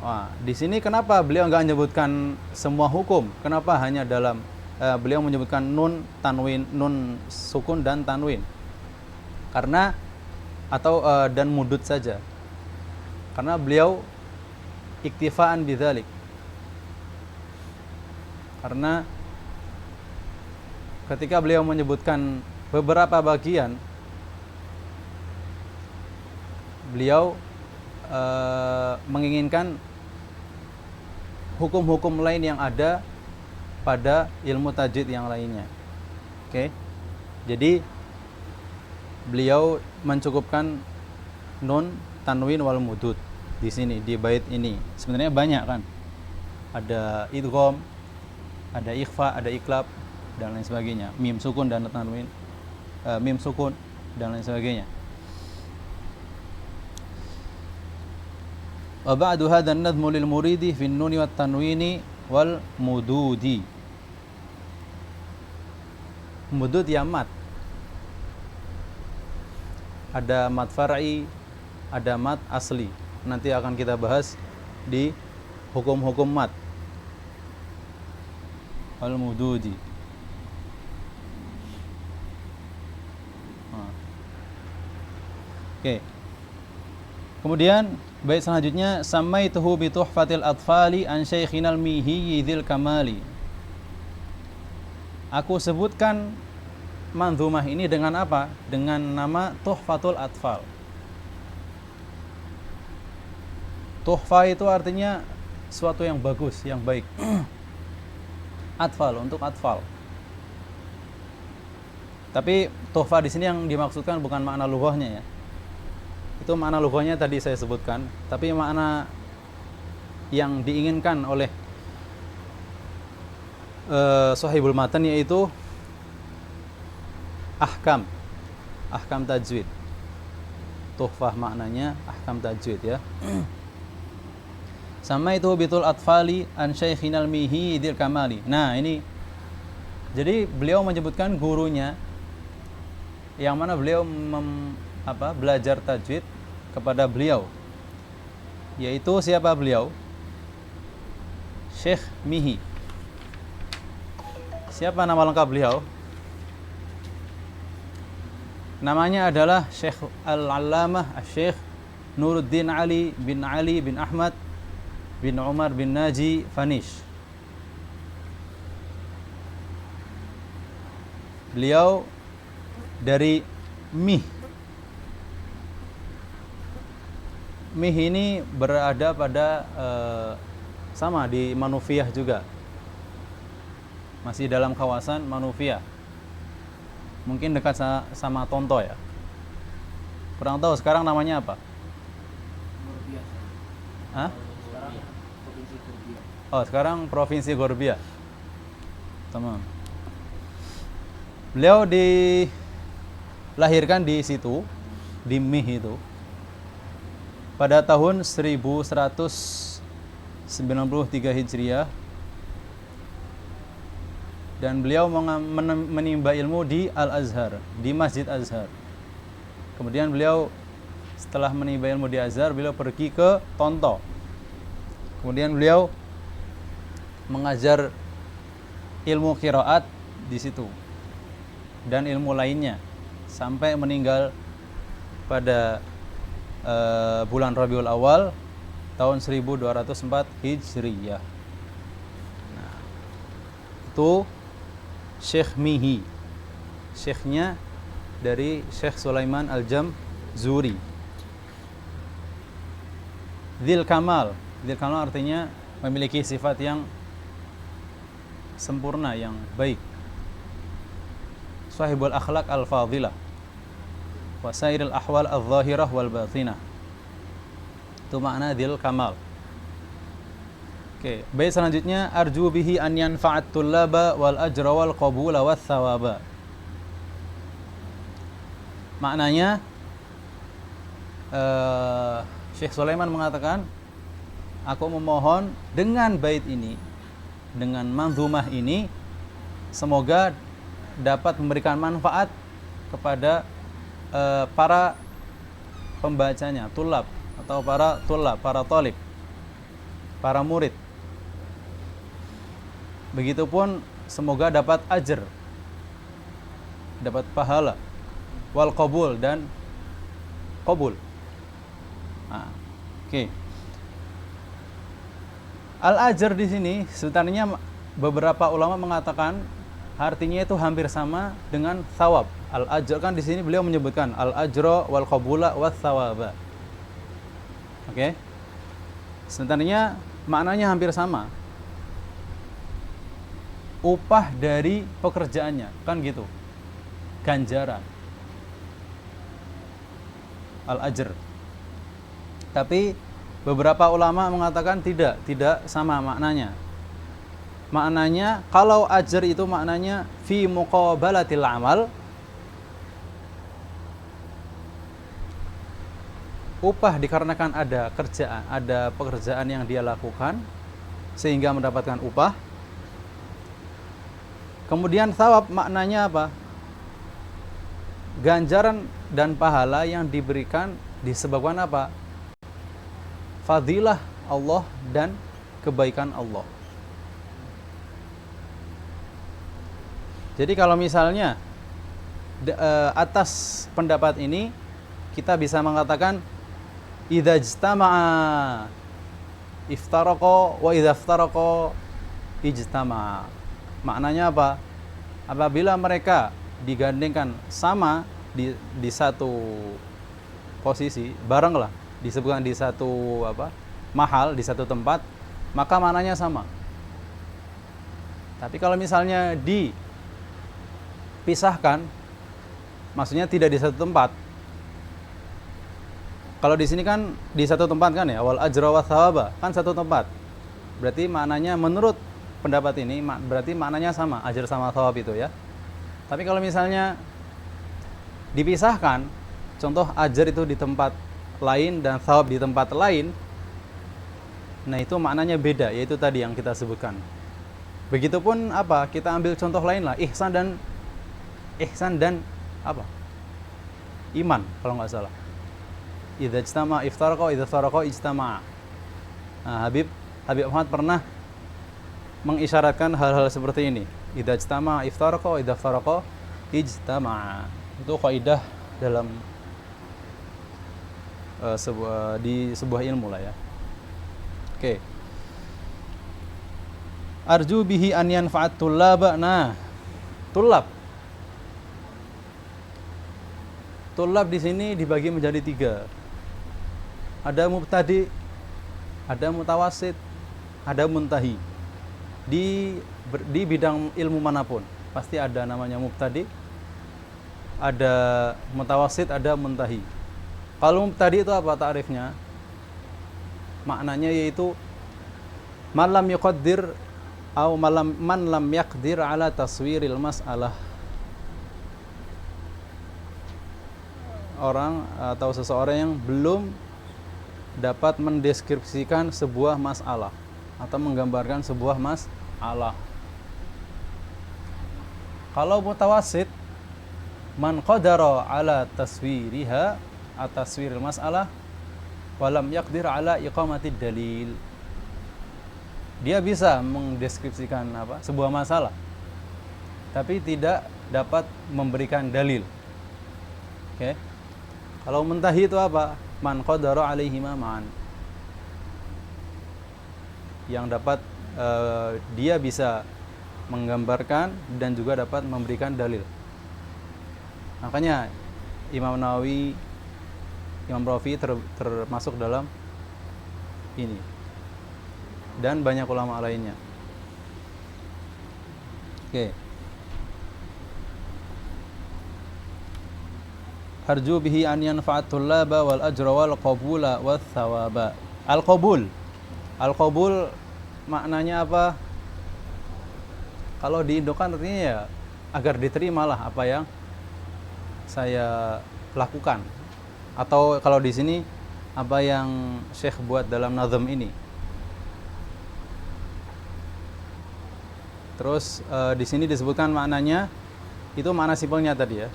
S1: Wah, di sini kenapa beliau enggak menyebutkan semua hukum? Kenapa hanya dalam beliau menyebutkan nun, tanwin, nun sukun dan tanwin? Karena atau dan mudud saja. Karena beliau iktifaan bidzalik. Karena ketika beliau menyebutkan beberapa bagian, beliau menginginkan hukum-hukum lain yang ada pada ilmu tajwid yang lainnya. Oke. Jadi beliau mencukupkan nun, tanwin wal mudud di sini di bait ini. Sebenarnya banyak kan. Ada idgham, ada ikhfa, ada iklab dan lain sebagainya. Mim sukun dan tanwin, mim sukun dan lain sebagainya. Wa ba'du hadzal nadhmu lil muridi fi an-nuni wat tanwini wal mududi. Mudud ya mat. Ada mat far'i, ada mat asli. Nanti akan kita bahas di hukum-hukum mat. Wal mududi. Oke. Kemudian bait selanjutnya samaituhu bi tuhfatil atfali an syaikhinal mihi dzil kamali. Aku sebutkan manzumah ini dengan apa? Dengan nama Tuhfatul Atfal. Tuhfa itu artinya suatu yang bagus, yang baik. Atfal untuk atfal. Tapi tuhfa di sini yang dimaksudkan bukan makna lughahnya ya. Itu makna lughahnya tadi saya sebutkan, tapi makna yang diinginkan oleh sahibul matan yaitu ahkam tajwid. Tuhfah maknanya ahkam tajwid ya. Sama itu bitul atfali an syaikhinal mihi dzil kamali. Nah, ini jadi beliau menyebutkan gurunya yang mana beliau belajar tajwid kepada beliau, yaitu siapa beliau? Syekh Mihi. Siapa nama lengkap beliau? Namanya adalah Syekh Al-Allamah Syekh Nuruddin Ali bin Ahmad bin Umar bin Naji Fanish. Beliau dari Mih. Mih ini berada pada sama di Manufiyah juga. Masih dalam kawasan Manufiyah. Mungkin dekat sama Tonto ya. Kurang tahu sekarang namanya apa? Hah? Oh, sekarang Provinsi Gorbia. Tamam. Beliau dilahirkan di situ, di Mih itu, pada tahun 1193 Hijriah, dan beliau menimba ilmu di Al-Azhar, di Masjid Azhar. Kemudian beliau setelah menimba ilmu di Azhar, beliau pergi ke Tonto. Kemudian beliau mengajar ilmu qiraat di situ dan ilmu lainnya sampai meninggal pada bulan Rabiul Awal tahun 1204 Hijriyah. Nah, itu Syekh Mihi, syekhnya dari Syekh Sulaiman Al-Jamzuri. Dzil Kamal artinya memiliki sifat yang sempurna, yang baik. Sahibul akhlaq al-fadilah wa sairil ahwal al-zahirah wal batinah. Itu makna dzil kamal. Oke. Oke, bait selanjutnya arju bihi an yanfa'at tullaba wal ajra wal qabula wath thawaba. Maknanya Syekh Sulaiman mengatakan, aku memohon dengan bait ini, dengan manzumah ini, semoga dapat memberikan manfaat kepada para pembacanya, tulab atau para tulab, para talib, para murid. Begitupun semoga dapat ajr, dapat pahala, wal qabul, dan qabul. Nah, oke. Al-ajr di sini sebenarnya beberapa ulama mengatakan artinya itu hampir sama dengan thawab. Al-ajr kan di sini beliau menyebutkan al-ajra wal qabula wath thawaba. Oke. Sebenarnya maknanya hampir sama. Upah dari pekerjaannya, kan gitu. Ganjaran. Al-ajr. Tapi beberapa ulama mengatakan tidak sama maknanya. Maknanya kalau ajr itu maknanya fi muqabalatil amal, upah dikarenakan ada kerjaan, ada pekerjaan yang dia lakukan sehingga mendapatkan upah. Kemudian thawab maknanya apa? Ganjaran dan pahala yang diberikan disebabkan apa? Fadilah Allah dan kebaikan Allah. Jadi kalau misalnya atas pendapat ini kita bisa mengatakan idza ijtama'a iftaraqa wa idza iftaraqa ijtama'a. Maknanya apa? Apabila mereka digandengkan sama di satu posisi, bareng lah, disebutkan di satu mahal, di satu tempat, maka maknanya sama. Tapi kalau misalnya dipisahkan, maksudnya tidak di satu tempat. Kalau di sini kan di satu tempat kan ya, wal ajra wa thawaba, kan satu tempat. Berarti maknanya menurut pendapat ini berarti maknanya sama, ajr sama thawab itu ya. Tapi kalau misalnya dipisahkan, contoh ajr itu di tempat lain dan thawab di tempat lain, nah itu maknanya beda, yaitu tadi yang kita sebutkan. Begitupun apa? Kita ambil contoh lain lah, ihsan dan apa? Iman kalau nggak salah. Idza ijtama iftaraqa, idza faraqa ijtama. Nah, Habib Ahmad pernah mengisyaratkan hal-hal seperti ini. Idza ijtama iftaraqa, idza faraqa ijtama. Itu kaidah dalam sebuah ilmu lah ya. Oke. Arju bihi an yanfa'at tullaba. Nah, Tulab di sini dibagi menjadi 3. Ada mubtadi, ada mutawasid, ada muntahi. Di bidang ilmu manapun pasti ada namanya mubtadi, ada mutawasid, ada muntahi. Kalau mubtadi itu apa ta'rifnya? Maknanya yaitu man lam yuqaddir atau man lam yaqdir ala taswiril mas'alah. Orang atau seseorang yang belum dapat mendeskripsikan sebuah masalah atau menggambarkan sebuah masalah. Kalau mutawasid, man qadara ala taswiriha, ataswiril masalah, walam yaqdir ala iqamatid dalil. Dia bisa mendeskripsikan sebuah masalah, tapi tidak dapat memberikan dalil. Oke. Kalau muntahi itu apa? Man qadara alaihi ma'an. Yang dapat dia bisa menggambarkan dan juga dapat memberikan dalil. Makanya Imam Nawawi, Imam Rafi termasuk dalam ini. Dan banyak ulama lainnya. Oke. Harju bihi an yanfa'at tullaba wal ajra wal qabula wath thawaba. Al-qabul maknanya apa? Kalau di Indo kan artinya ya agar diterimalah apa yang saya lakukan. Atau kalau di sini apa yang Syekh buat dalam nazm ini. Terus di sini disebutkan maknanya itu makna simpelnya tadi ya.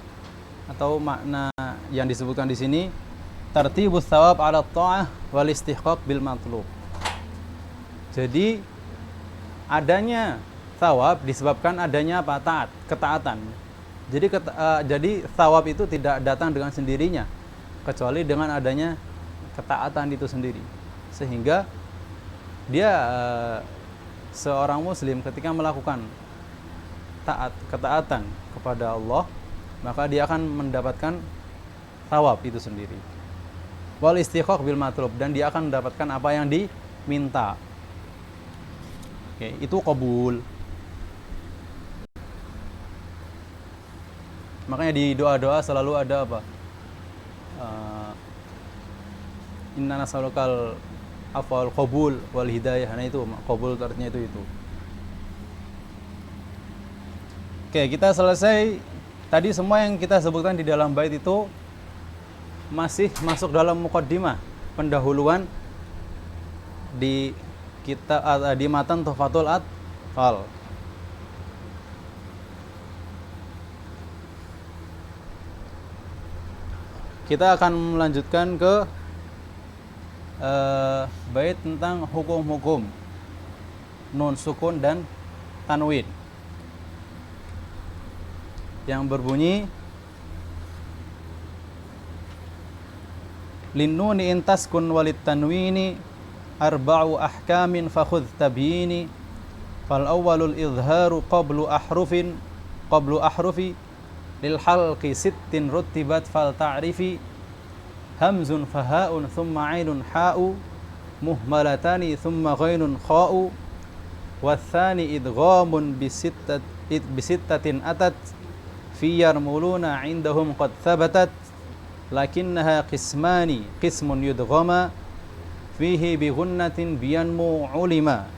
S1: Atau makna yang disebutkan di sini tartibus thawab 'ala ta'ah wal istihqaq bil matlub. Jadi adanya thawab disebabkan adanya apa? Taat, ketaatan. Jadi thawab itu tidak datang dengan sendirinya kecuali dengan adanya ketaatan itu sendiri. Sehingga dia seorang muslim ketika melakukan ketaatan kepada Allah, maka dia akan mendapatkan thawab itu sendiri. Wal istiqaq bil matlub, dan dia akan mendapatkan apa yang diminta. Oke, itu qabul. Makanya di doa-doa selalu ada apa? Inna nas'alukal afwal qabul wal hidayah. Nah itu qabul artinya itu. Oke, kita selesai. Tadi semua yang kita sebutkan di dalam bait itu masih masuk dalam muqaddimah, pendahuluan di di matan Tuhfatul Atfal. Kita akan melanjutkan ke bait tentang hukum-hukum nun sukun dan tanwin yang berbunyi linnuni intaskun walit tanwini arba'u ahkamin fakhudh tabyini fal awwalul izharu qablu ahrufi lil halqi sittin rutibat fal ta'rifi hamzun fahaun thumma ainun ha'u muhmalatani thumma ghainun kha'u wathani idghamun bisittatin atat fi yarmuluna indahum qad thabatat lakinnaha qismun yudghama fihi bi ghunnatin biyanmu ulima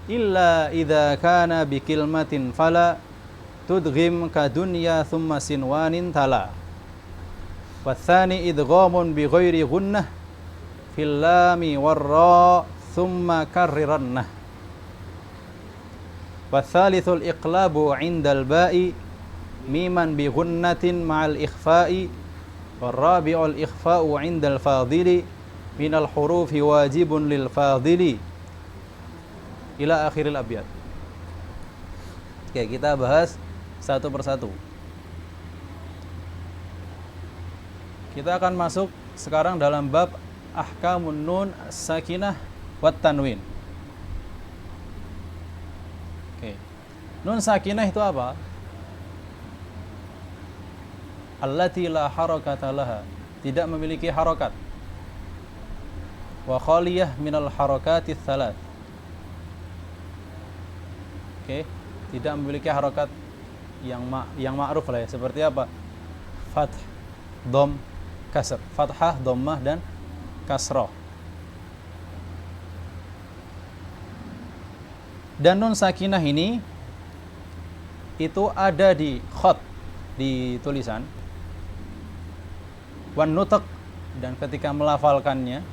S1: illa idza kana bi kilmatin fala tudghim ka dunya thumma sinwanin tala wathani idghamun bi ghairi ghunnah fil lami warra thumma karrirannah wathalitsul iqlabu 'indal ba'i miman bi ghunnatin ma'al ikhfa'i warrabi'ul ikhfa'u 'indal fadili minal hurufi wajibun lil fadili ila akhiril abyad. Oke, kita bahas satu persatu. Kita akan masuk sekarang dalam bab ahkamun nun sakinah wat tanwin. Oke. Nun sakinah itu apa? Allati la harakata laha, tidak memiliki harakat. Wa khaliyah minal harakati tsalath. Oke, tidak memiliki harakat yang ma'ruf lah ya, seperti apa? Fath, dom, kasr. Fathah, dhammah dan kasrah. Dan nun sakinah ini itu ada di khat, di tulisan, wan nutaq, dan ketika melafalkannya,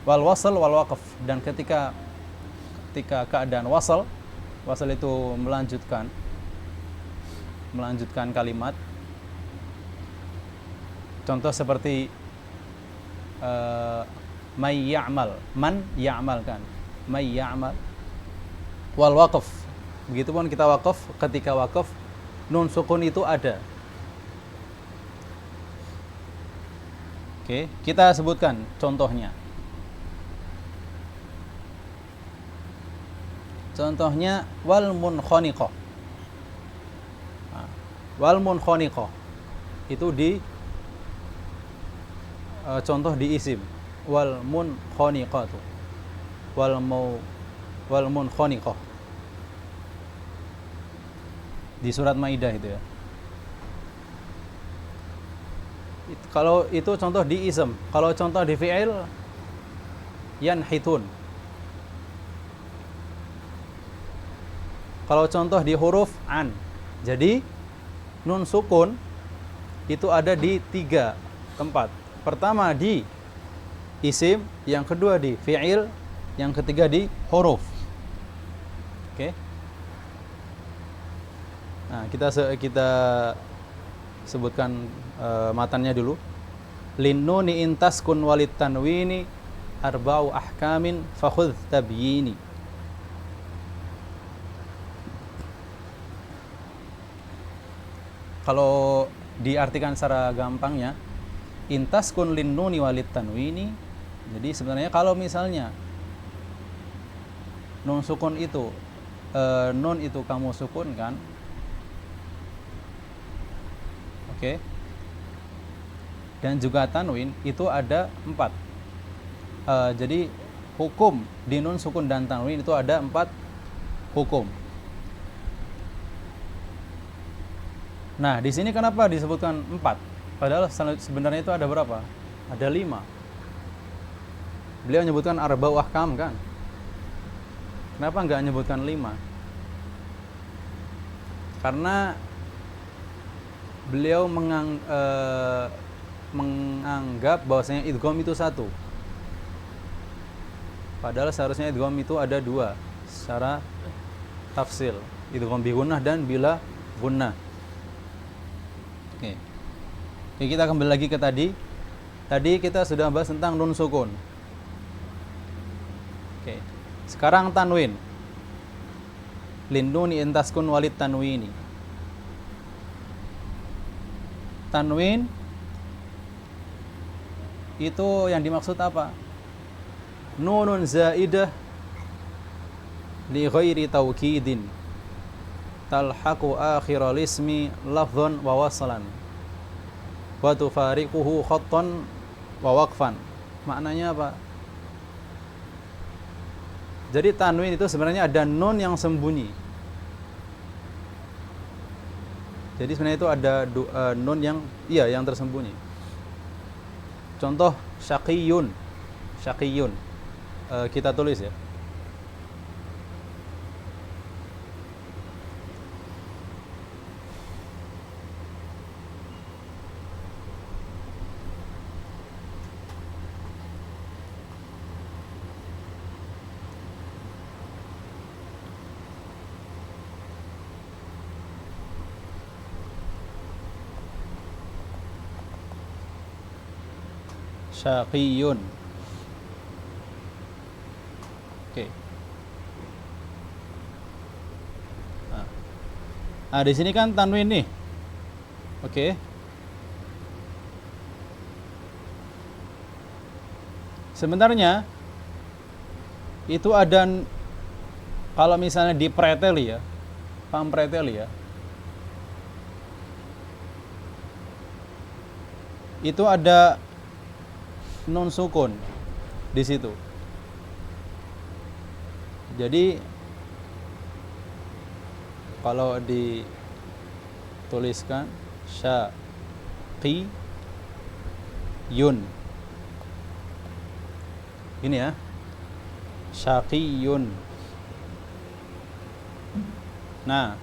S1: wal wasl wal waqf, dan ketika keadaan wasl itu melanjutkan kalimat. Contoh seperti may ya'mal, man ya'mal kan, may ya'mal. Wal waqf, begitupun kita waqaf, ketika waqaf nun sukun itu ada. Oke, kita sebutkan contohnya. Contohnya wal munkhaniqah. Wal munkhaniqah itu di contoh di isim wal munkhaniqatu. Wal munkhaniqah di surat Maidah itu ya. Kalau itu contoh di isim. Kalau contoh di fi'il yanhitun. Kalau contoh di huruf an. Jadi nun sukun itu ada di 3 tempat. Pertama di isim, yang kedua di fi'il, yang ketiga di huruf. Oke. Nah, kita sebutkan matannya dulu. Linnuni intaskun walid tanwini arba'u ahkamin fakhudh tabyini. Kalau diartikan secara gampangnya, intaskun linnuni walid tanwini. Jadi sebenarnya kalau misalnya nun sukun itu nun itu kamu sukunkan, oke. Dan juga tanwin itu ada 4. Jadi hukum di nun sukun dan tanwin itu ada 4 hukum. Nah, di sini kenapa disebutkan 4? Padahal sebenarnya itu ada berapa? Ada 5. Beliau menyebutkan arba'u ahkam kan? Kenapa enggak menyebutkan 5? Karena beliau menganggap bahwasanya idgham itu 1. Padahal seharusnya idgham itu ada 2 secara tafsil. Idgham bi gunnah dan bila gunnah. Oke, kita kembali lagi ke tadi. Tadi kita sudah bahas tentang nun sukun. Oke. Sekarang tanwin. Linnuni intaskun walid tanwini. Tanwin itu yang dimaksud apa? Nunun zaidah li ghairi taukidin talhaqu akhiral ismi lafdhan wa waslan wa tufariquhu khattan wa waqfan. Maknanya apa? Jadi tanwin itu sebenarnya ada nun yang sembunyi. Jadi sebenarnya itu ada nun yang tersembunyi. Contoh syaqiyun. Syaqiyun. Kita tulis ya. Syaqiyun. Oke. Nah, di sini kan tanwin nih. Oke. Sebenarnya itu ada, kalau misalnya di preteli ya, paham preteli ya, itu ada nun sukun di situ. Jadi kalau dituliskan syaqiyun, ini ya, syaqiyun. Nah,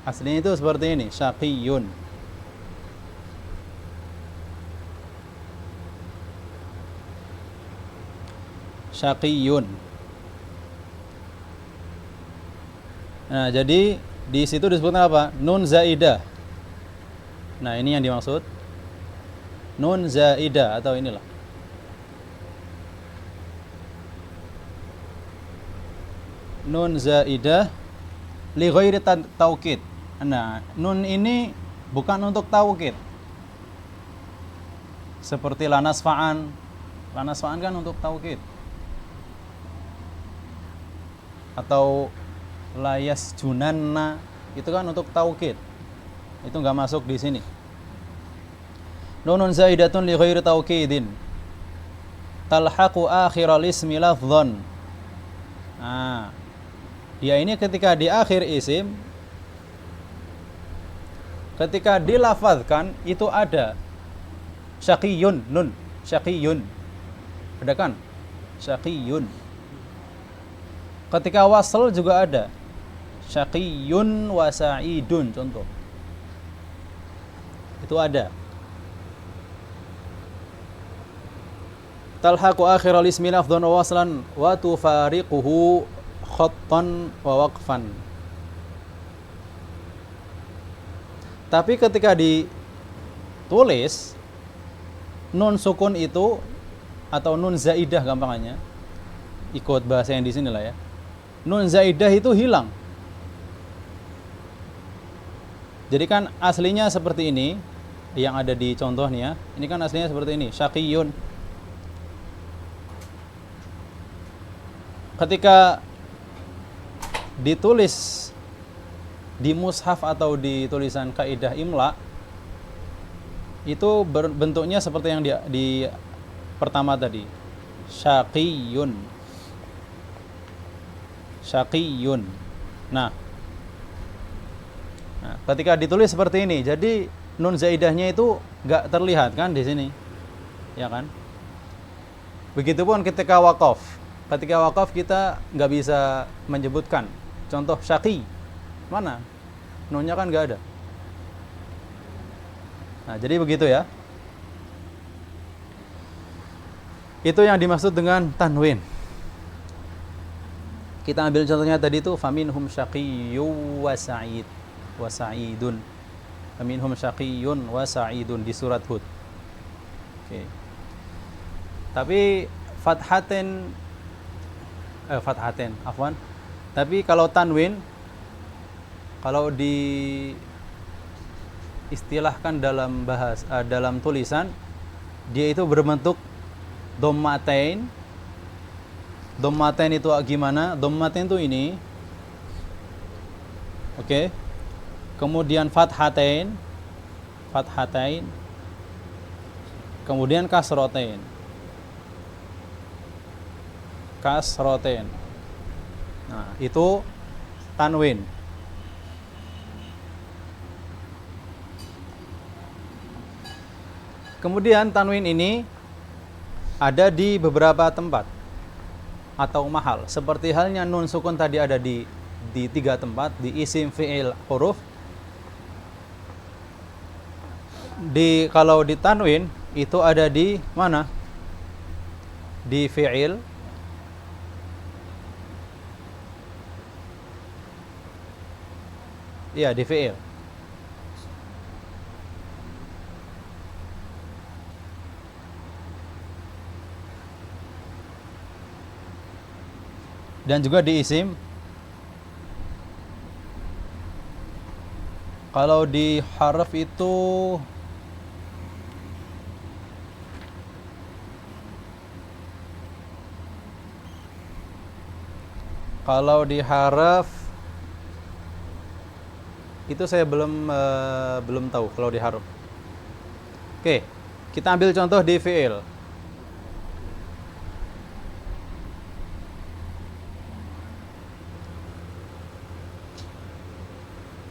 S1: aslinya itu seperti ini, syaqiyun. Syaqiyun. Nah, jadi di situ disebutkan apa? Nun zaidah. Nah, ini yang dimaksud. Nun zaidah atau inilah. Nun zaidah li ghairi taukid. Nah, nun ini bukan untuk taukid. Seperti lanasfa'an. Lanasfa'an kan untuk taukid. Atau layas junanna, itu kan untuk taukid. Itu enggak masuk di sini. Nunun zaidatun li ghairi taukidin talhaqu akhiral ismi lafdhan. Nah, dia ini ketika di akhir isim, ketika dilafazkan itu ada syaqiyun, nun syaqiyun. Ada kan? Syaqiyun. Ketika wasl juga ada Syaqiyun wa sa'idun, contoh. Itu ada. Talhaqu akhiral ismi lafdhan wa waslan wa tufariquhu khattan wa waqfan. Tapi ketika ditulis nun sukun itu atau nun zaidah gampangannya, ikut bahasa yang di sini lah ya. Nun zaidah itu hilang. Jadi kan aslinya seperti ini, yang ada di contohnya. Ini kan aslinya seperti ini, syaqiyun. Ketika ditulis di mushaf atau di tulisan kaidah imla, itu bentuknya seperti yang di pertama tadi, syaqiyun. Syaqiyun. Nah, ketika ditulis seperti ini, jadi nun zaidahnya itu nggak terlihat kan di sini, ya kan? Begitupun ketika waqaf. Ketika waqaf kita nggak bisa menyebutkan. Contoh syaqi, mana? Nunnya kan nggak ada. Nah, jadi begitu ya. Itu yang dimaksud dengan tanwin. Kita ambil contohnya tadi itu faminhum syaqiyyun wa sa'id wa sa'idun. Faminhum syaqiyyun wa sa'idun di surat Hud. Oke. Tapi fathaten afwan. Tapi kalau tanwin, kalau diistilahkan dalam tulisan, dia itu berbentuk dhammatain. Dhammatain itu gimana? Dhammatain itu ini. Oke. Kemudian fathatain. Kemudian kasrotain. Nah, itu tanwin. Kemudian tanwin ini ada di beberapa tempat atau mahal. Seperti halnya nun sukun tadi ada di 3 tempat, di isim, fi'il, huruf. Kalau di tanwin itu ada di mana? Di fi'il, iya, di fi'il. Dan juga di isim. Kalau di harf itu itu saya belum tahu kalau di harf. Oke, kita ambil contoh di fi'il.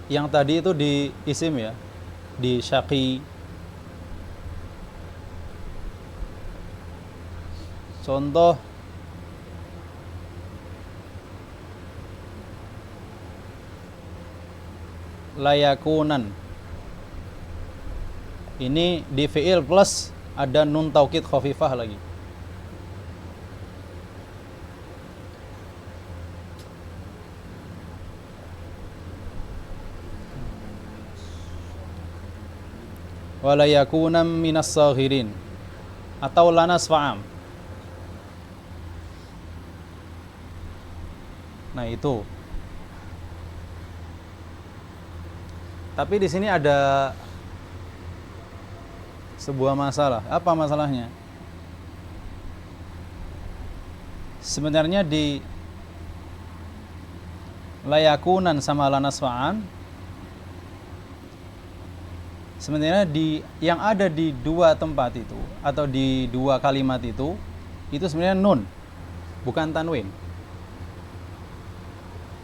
S1: Yang tadi itu di isim ya, di syaqi. Contoh layakunan. Ini di fi'il plus ada nun taukid khafifah lagi. Wala yakunam minas saghirin atau lanas fa'am. Nah, itu. Tapi di sini ada sebuah masalah. Apa masalahnya? Sebenarnya di layakunan sama lanas fa'am, sebenarnya yang ada di 2 tempat itu atau di 2 kalimat itu sebenarnya nun, bukan tanwin.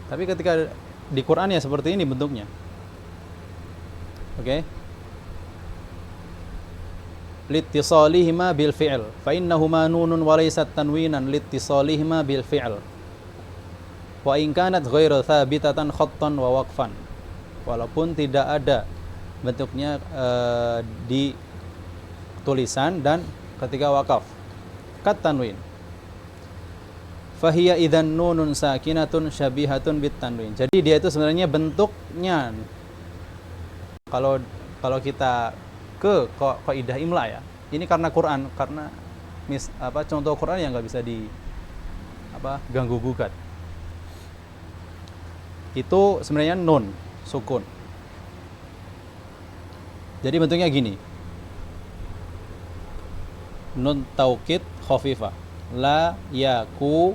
S1: Tapi ketika di Quran ya seperti ini bentuknya. Oke. Littisalihima bil fi'l fa innahuma nunun wa laysat tanwinan littisalihima bil fi'l. Wa in kanat ghairu thabitatan khattan wa waqfan. Walaupun tidak ada bentuknya di tulisan dan ketika wakaf. Kat tanwin. Fahiya idzan nunun sakinatun syabihatun bit tanwin. Jadi dia itu sebenarnya bentuknya, kalau kita ke kaidah imla ya. Ini karena Quran, karena contoh Quran yang nggak bisa di ganggu gugat. Itu sebenarnya nun sukun. Jadi bentuknya gini. Nun taukid khafifah. La yaku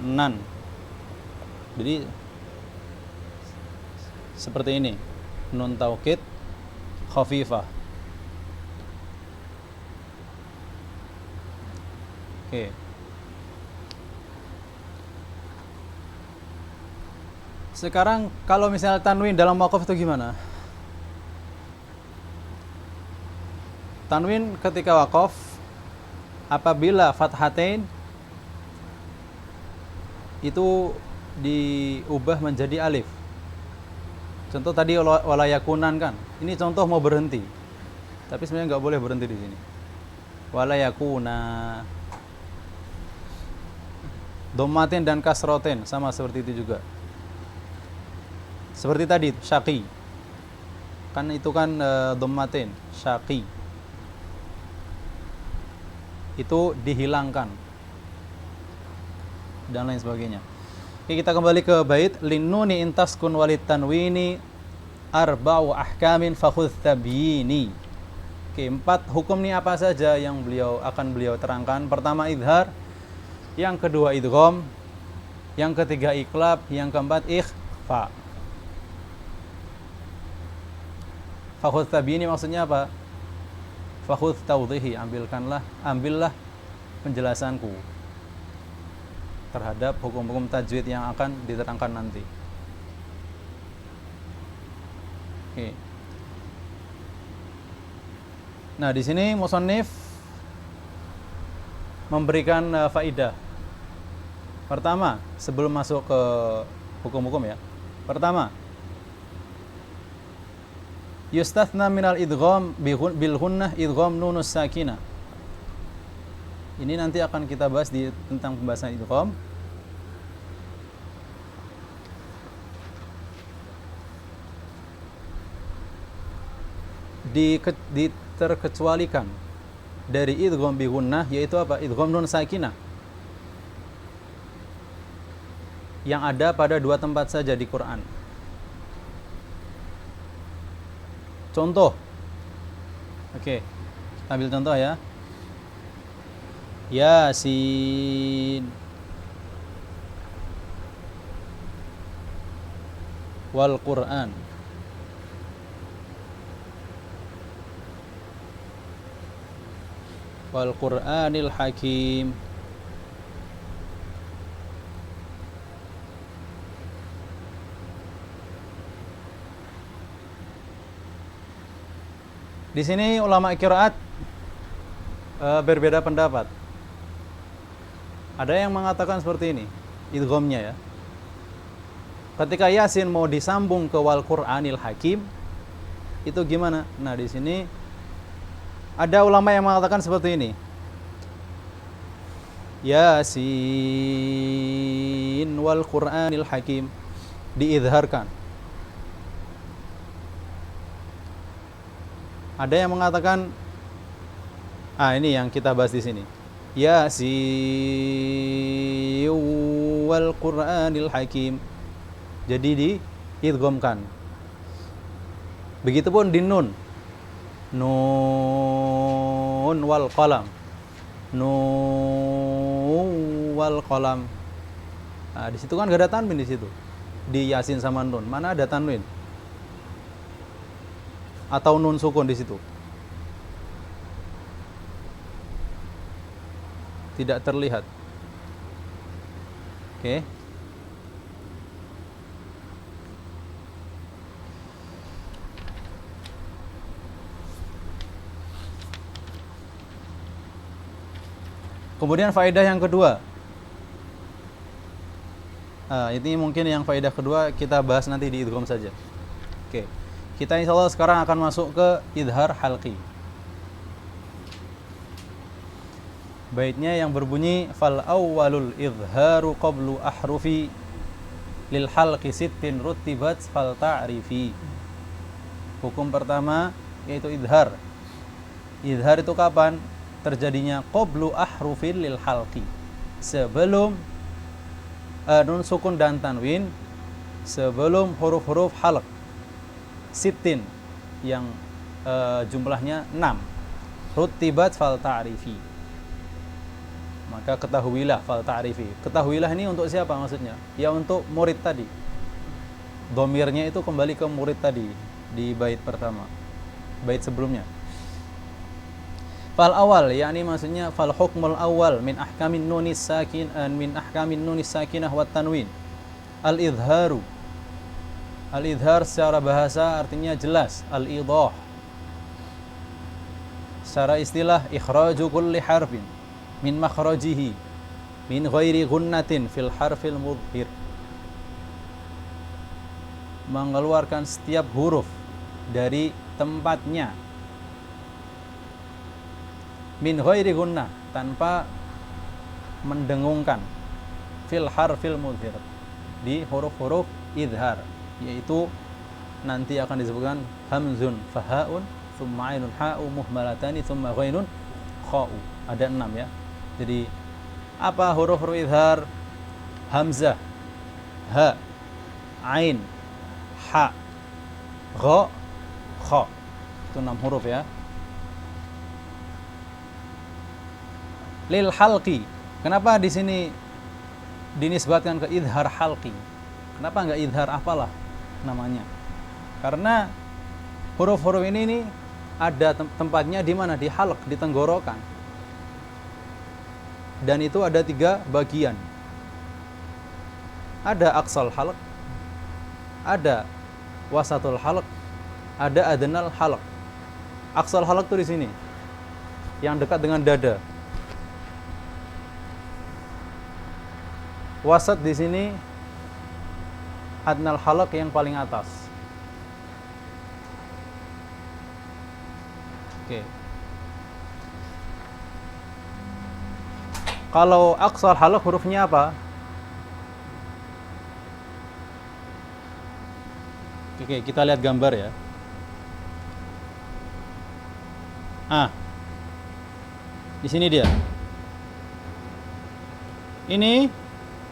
S1: nan. Jadi seperti ini. Nun taukid khafifah. Oke. Sekarang kalau misalnya tanwin dalam waqaf itu gimana? Tanwin ketika waqaf apabila fathatain itu diubah menjadi alif. Contoh tadi walayakunan kan. Ini contoh mau berhenti. Tapi sebenarnya nggak boleh berhenti di sini. Walayakuna. Dhammatin dan kasrotin sama seperti itu juga. Seperti tadi syaqi. Kan itu kan dhammatin, syaqi. Itu dihilangkan dan lain sebagainya. Oke, kita kembali ke bait linnuni intaskun walid tanwini arba'u ahkamin fakhudh tabyini. Oke, 4 hukum ini apa saja yang beliau terangkan. Pertama idhar, yang kedua idgham, yang ketiga iqlab, yang keempat ikhfa. Fakhudh tabyini maksudnya apa? Fakhudh tawdhihi, ambillah penjelasanku terhadap hukum-hukum tajwid yang akan diterangkan nanti. Oke. Nah, di sini musannif memberikan faidah. Pertama, sebelum masuk ke hukum-hukum ya. Pertama, yustathna minal idgham bil gunnah idgham nunus sakinah. Ini nanti akan kita bahas tentang pembahasan idgham. Terkecualikan dari idgham bi gunnah, yaitu apa? Idgham nun sakinah. Yang ada pada 2 tempat saja di Quran. Contoh. Oke. Ambil contoh ya. Yasin wal Quran. Wal Qur'anil Hakim. Di sini ulama qiraat berbeda pendapat. Ada yang mengatakan seperti ini, idghamnya ya. Ketika Yasin mau disambung ke wal Qur'anil Hakim, itu gimana? Nah, di sini ada ulama yang mengatakan seperti ini. Yasin wal Qur'anil Hakim, diizharkan. Ada yang mengatakan, ini yang kita bahas di sini. Yasin wal Qur'anil Hakim, jadi diidghamkan. Begitupun di nun. Nun wal qalam. Nun wal qalam. Nah, di situ kan gak ada tanwin di situ. Di Yasin sama nun, mana ada tanwin? Atau nun sukun di situ? Tidak terlihat. Oke. Kemudian faedah yang kedua. Ini mungkin yang faedah kedua kita bahas nanti di idgham saja. Oke. Kita insyaallah sekarang akan masuk ke idhar halqi. Baitnya yang berbunyi fal awwalul idharu qablu ahrufi lil halqi sittin rutibat fal ta'rifi. Hukum pertama yaitu idhar. Idhar itu kapan terjadinya? Qablu ahrufil lil halqi, sebelum nun sukun dan tanwin, sebelum huruf-huruf halq sittin yang jumlahnya 6. Rutibat fal ta'rifi, maka ketahuilah. Fal ta'rifi, ketahuilah ini untuk siapa maksudnya? Ya untuk murid tadi. Domirnya itu kembali ke murid tadi di bait pertama, bait sebelumnya. Fal awal, yakni maksudnya fal hukmul awal min ahkamin nunis sakin min ahkamin nunis sakinah wat tanwin. Al idharu, al idhar secara bahasa artinya jelas. Al idah secara istilah ikhraju kulli harfin min makhrajihi min ghairi gunnatin fil harfil mudhhir, mengeluarkan setiap huruf dari tempatnya, min ghairi gunnah, tanpa mendengungkan, fil harfil mudhhir, di huruf-huruf idhar, yaitu nanti akan disebutkan hamzun fahaun thumma ainun ha'u muhmalatani thumma ghainun kha'u. Ada 6 ya. Jadi apa huruf-huruf idhar? Hamzah, ha, ain, ha, gha, kha. Itu 6 huruf ya. Lil halqi, kenapa di sini dinisbatkan ke idhar halqi? Kenapa enggak idhar apalah namanya? Karena huruf-huruf ini ada tempatnya di mana? Di halq, di tenggorokan. Dan itu ada 3 bagian. Ada aqsal halq, ada wasatul halq, ada adnal halq. Aqsal halq itu di sini, yang dekat dengan dada. Wasat di sini, adnal halq yang paling atas. Oke. Kalau aqsal halq hurufnya apa? Oke, kita lihat gambar ya. Di sini dia. Ini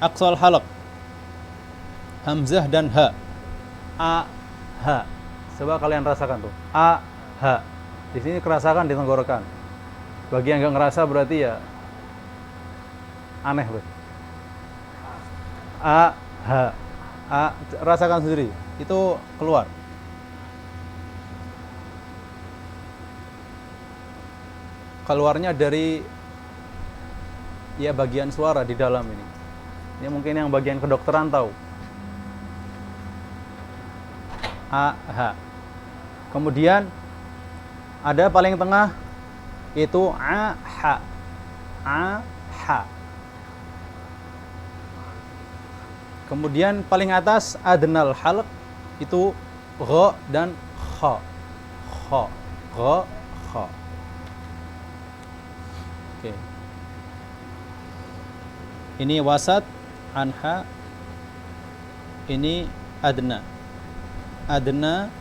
S1: aqsal halq, hamzah dan ha. A, ha. Coba kalian rasakan tuh. A, ha. Di sini kerasakan di tenggorokan. Bagi yang enggak ngerasa berarti ya aneh, Bro. A, ha. A, rasakan sendiri. Itu keluar. Keluarnya dari ya bagian suara di dalam ini. Ini mungkin yang bagian kedokteran tahu. A, ha. Kemudian ada paling tengah itu a, ha. A, ha. Kemudian paling atas adnal halq itu gha dan kha. Kha, gha, kha. Oke. Ini wasat, anha. Ini adna. Adna,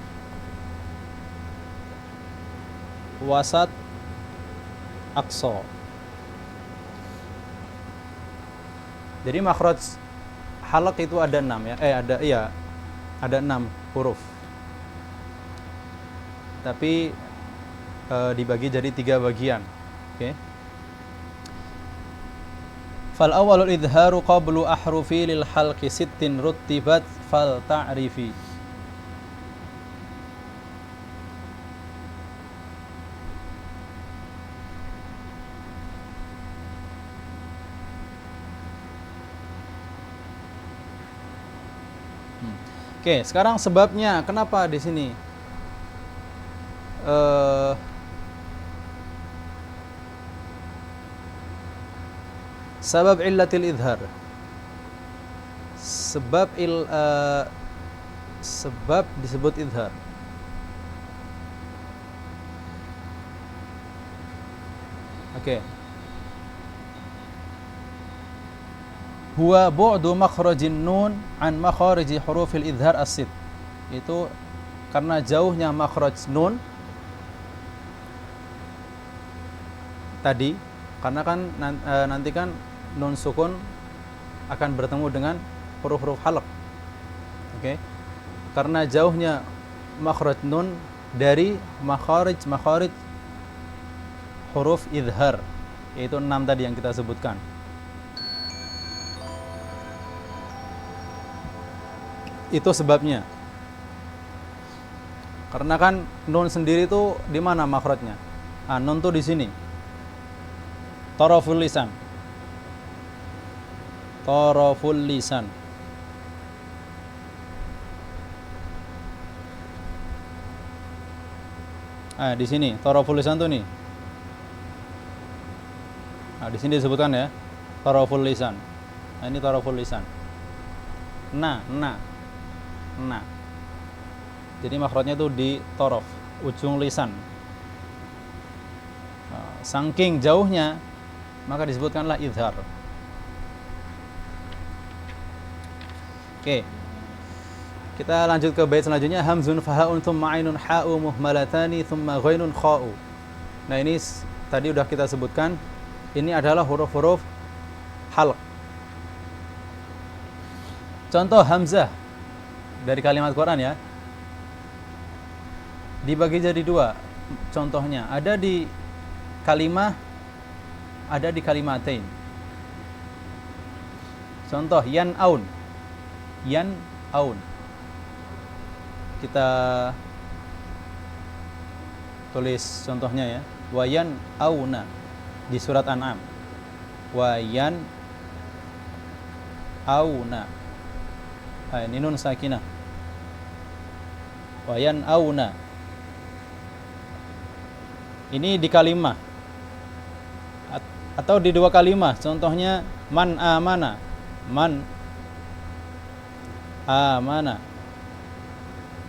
S1: wasat, aqsa. Jadi makhraj halq itu ada 6 ya. Ada 6 huruf. Tapi dibagi jadi 3 bagian. Oke. Fal awwalul idharu qablu ahrufi lil halqi sittin rutibat fal ta'rifi. Oke, sekarang sebabnya kenapa di sini sabab illatil idhar. sebab disebut idhar. Oke. Huwa bu'du makhrajin nun an makhariji hurufil idhar as-sit. Itu karena jauhnya makhraj nun tadi, karena kan nanti kan nun sukun akan bertemu dengan huruf-huruf halq. Oke. Karena jauhnya makhraj nun dari makharij huruf idhar, yaitu 6 tadi yang kita sebutkan. Itu sebabnya. Karena kan nun sendiri itu di mana makhrajnya? Nun tuh di sini. Taraful lisan. Taraful lisan. Di sini taraful lisan tuh nih. Di sini disebutkan ya, taraful lisan. Ini taraful lisan. Na. Jadi makhrajnya itu di taraf, ujung lisan. Saking jauhnya, maka disebutkanlah idhar. Oke. Kita lanjut ke bait selanjutnya. Hamzun fahaun thumma ainun ha'u muhmalatani thumma ghainun kha'u. Nah, ini tadi udah kita sebutkan. Ini adalah huruf-huruf halq. Contoh hamzah dari kalimat Quran ya, dibagi jadi 2. Contohnya ada di kalimah, ada di kalimatain. Contoh yan'aun. Kita tulis contohnya ya. Wa yan'auna di surat An'am. Wa yan'auna. Ini nun sakinah. Wa yan'auna. Ini di kalimah atau di 2 kalimah. Contohnya man amana.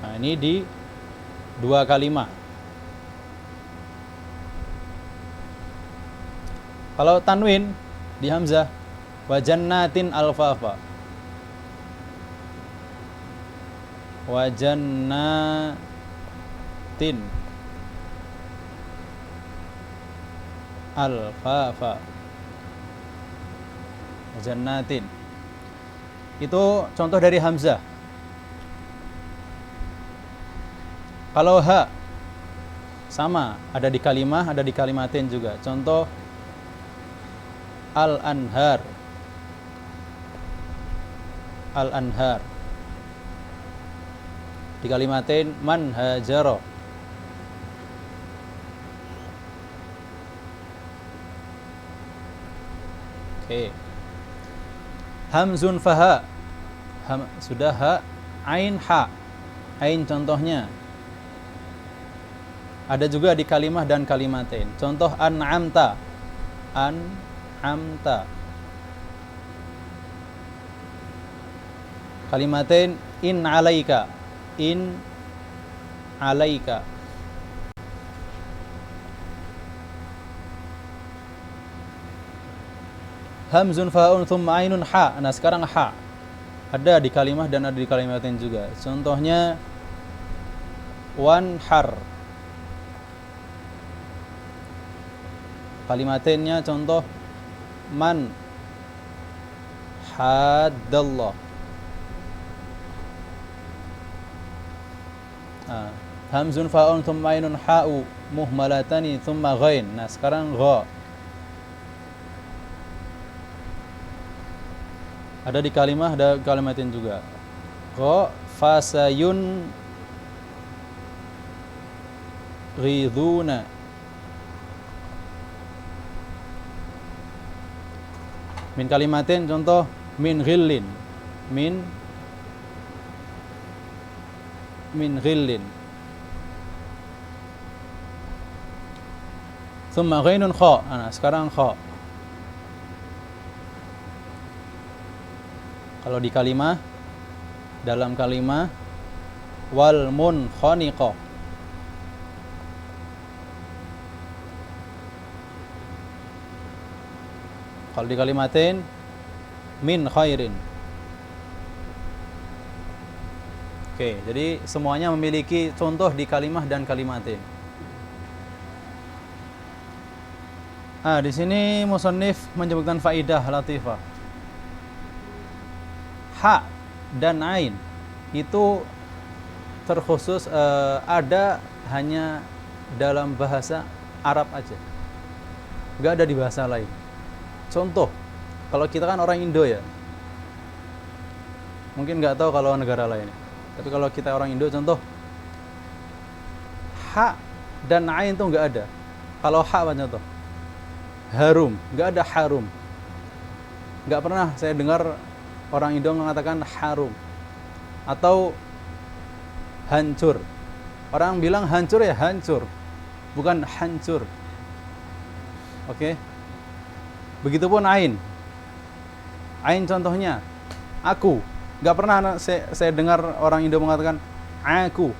S1: Ini di 2 kalimah. Kalau tanwin di hamzah, wa jannatin alfafa. Wa jannatin alfafa. Wa jannatin. Itu contoh dari hamzah. Kalau ha sama, ada di kalimah, ada di kalimatin juga. Contoh al-anhar. Di kalimatin man hajara. Oke. Hamzun faha. Sudah ha, ain ha. Ain contohnya. Ada juga di kalimah dan kalimatain. Contoh an'amta. Kalimatain in alaika. Hamzun fa'un thumma ainun ha. Nah, sekarang ha. Ada di kalimah dan ada di kalimatain juga. Contohnya wanhar. Kalimatinnya contoh man haddallah. Hamzun fa'un thumma ainun ha'u muhmalatani thumma ghain. Nah, sekarang gha. Ada di kalimah, ada kalimatin juga. Gha fasayun ghiduna. Min kalimatin contoh min ghillin. Min ghillin. Thumma ghainun kha. Nah, sekarang kha. Kalau di kalimah, dalam kalimah wal munkhaniqah, kalau di kalimatin min khairin. Oke, jadi semuanya memiliki contoh di kalimah dan kalimatin. Di sini musannif menyebutkan faidah latifah. Ha dan ain itu terkhusus ada hanya dalam bahasa Arab aja, nggak ada di bahasa lain. Contoh, kalau kita kan orang Indo ya, mungkin nggak tahu kalau negara lain. Tapi kalau kita orang Indo, contoh, ha dan ain tuh nggak ada. Kalau ha apa contoh? Harum, nggak ada harum. Nggak pernah saya dengar orang Indo mengatakan harum. Atau hancur. Orang bilang hancur ya hancur, bukan hancur. Oke. Begitupun ain. Ain contohnya aku. Nggak pernah saya dengar orang Indo mengatakan aku.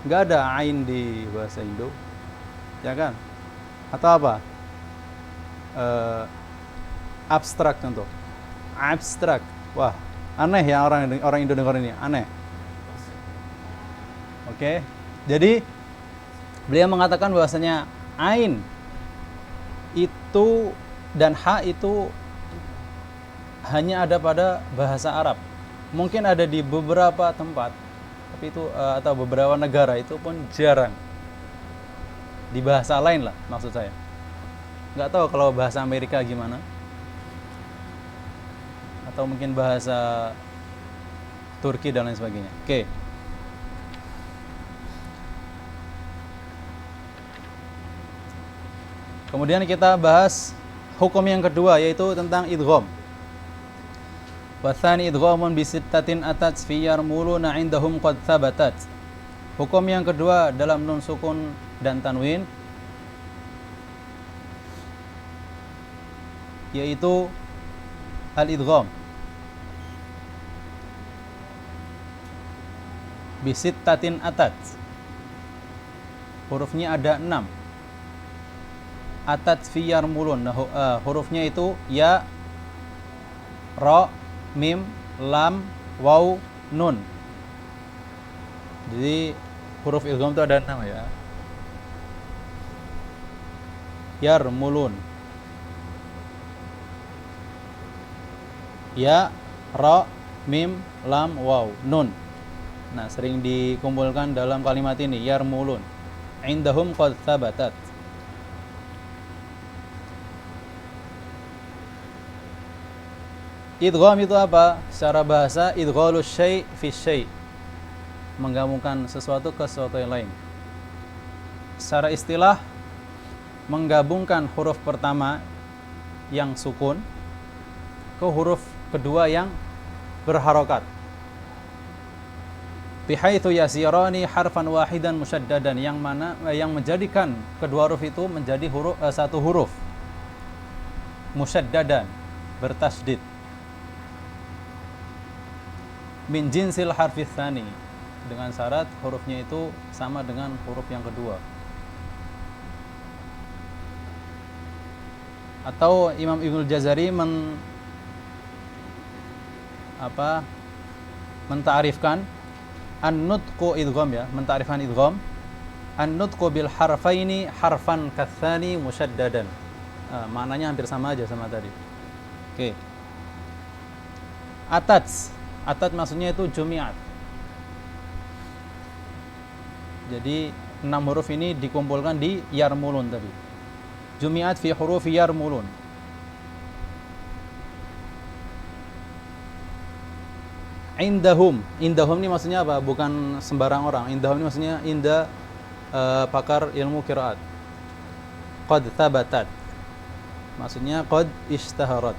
S1: Nggak ada ain di bahasa Indo, ya kan? Atau apa? Abstrak contoh. Abstrak. Wah, aneh ya orang Indo dengar ini, aneh. Oke. Jadi beliau mengatakan bahwasanya ain itu dan ha itu hanya ada pada bahasa Arab. Mungkin ada di beberapa tempat, tapi itu atau beberapa negara itu pun jarang. Di bahasa lain lah maksud saya. Nggak tahu kalau bahasa Amerika gimana, atau mungkin bahasa Turki dan lain sebagainya. Oke. Kemudian kita bahas hukum yang kedua, yaitu tentang idgham. Wathani idghamun bisittatin atat fi yarmuluna indahum qad thabatat. Hukum yang kedua dalam nun sukun dan tanwin, yaitu al-idgham bisittatin atat. Hurufnya ada 6. Atat fi yarmulun. Hurufnya itu ya, ra, mim, lam, waw, nun. Jadi huruf idgham itu ada 6 ya. Yarmulun. Ya, ra, mim, lam, waw, nun. Nah, sering dikumpulkan dalam kalimat ini, yarmulun. Indahum qad thabatat. Idgham itu apa? Secara bahasa, idghalus syai' fi syai', menggabungkan sesuatu ke sesuatu yang lain. Secara istilah, menggabungkan huruf pertama yang sukun ke huruf kedua yang berharokat. Bihaitsu yasirani harfan wahidan musyaddadan, yang mana yang menjadikan kedua huruf itu menjadi satu huruf musyaddadan, bertasydid. Min jinsil harfis tsani, dengan syarat hurufnya itu sama dengan huruf yang kedua. Atau Imam Ibnul Jazari menta'arifkan an-nutqu idgham, ya, menta'arifkan idgham, an-nutqu bil harfaini harfan katsani musyaddadan. Maknanya hampir sama aja sama tadi. Oke. Atat maksudnya itu jumi'at. Jadi 6 huruf ini dikumpulkan di yarmulun tadi. Jumi'at fi hurufi yarmulun. Indahum ini maksudnya apa? Bukan sembarang orang. Indahum ini maksudnya inda pakar ilmu qiraat. Qad thabatat, maksudnya qad ishtaharat.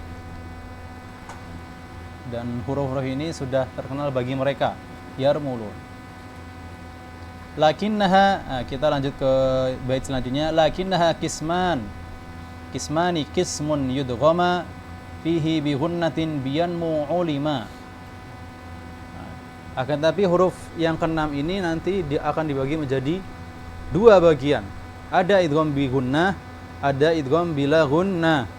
S1: Dan huruf-huruf ini sudah terkenal bagi mereka, yarmulun. Lakinnaha, kita lanjut ke bait selanjutnya. Lakinnaha kismani kismun yudghama fihi bi ghunnatin biyanmu ulima. Akan tapi huruf yang keenam ini nanti akan dibagi menjadi dua bagian. Ada idgham bi gunnah, ada idgham bila gunnah.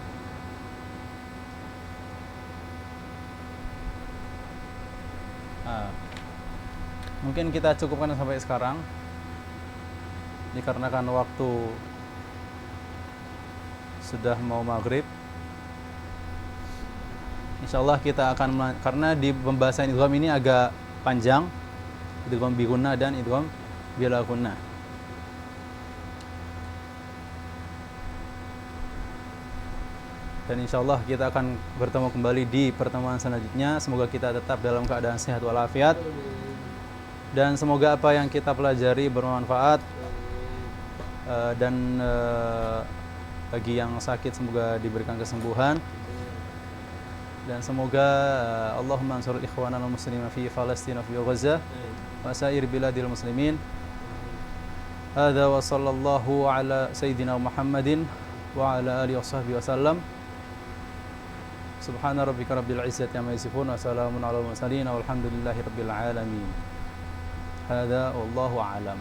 S1: Mungkin kita cukupkan sampai sekarang, dikarenakan waktu sudah mau maghrib. Insyaallah kita akan, karena di pembahasan idgham ini agak panjang, idgham bi gunnah dan idgham bila gunnah. Dan insyaallah kita akan bertemu kembali di pertemuan selanjutnya. Semoga kita tetap dalam keadaan sehat walafiat. Dan semoga apa yang kita pelajari bermanfaat. Dan bagi yang sakit semoga diberikan kesembuhan. Dan semoga Allahumma ansur ikhwanana muslimin fi Palestina fi Gaza wa sa'ir biladil muslimin. Hadza wa sallallahu ala sayyidina Muhammadin wa ala alihi washabbihi wasallam. Subhana rabbika rabbil izzati amma yasifun wa salamun alal mursalin walhamdulillahi rabbil alamin. Hadza wallahu a'lam.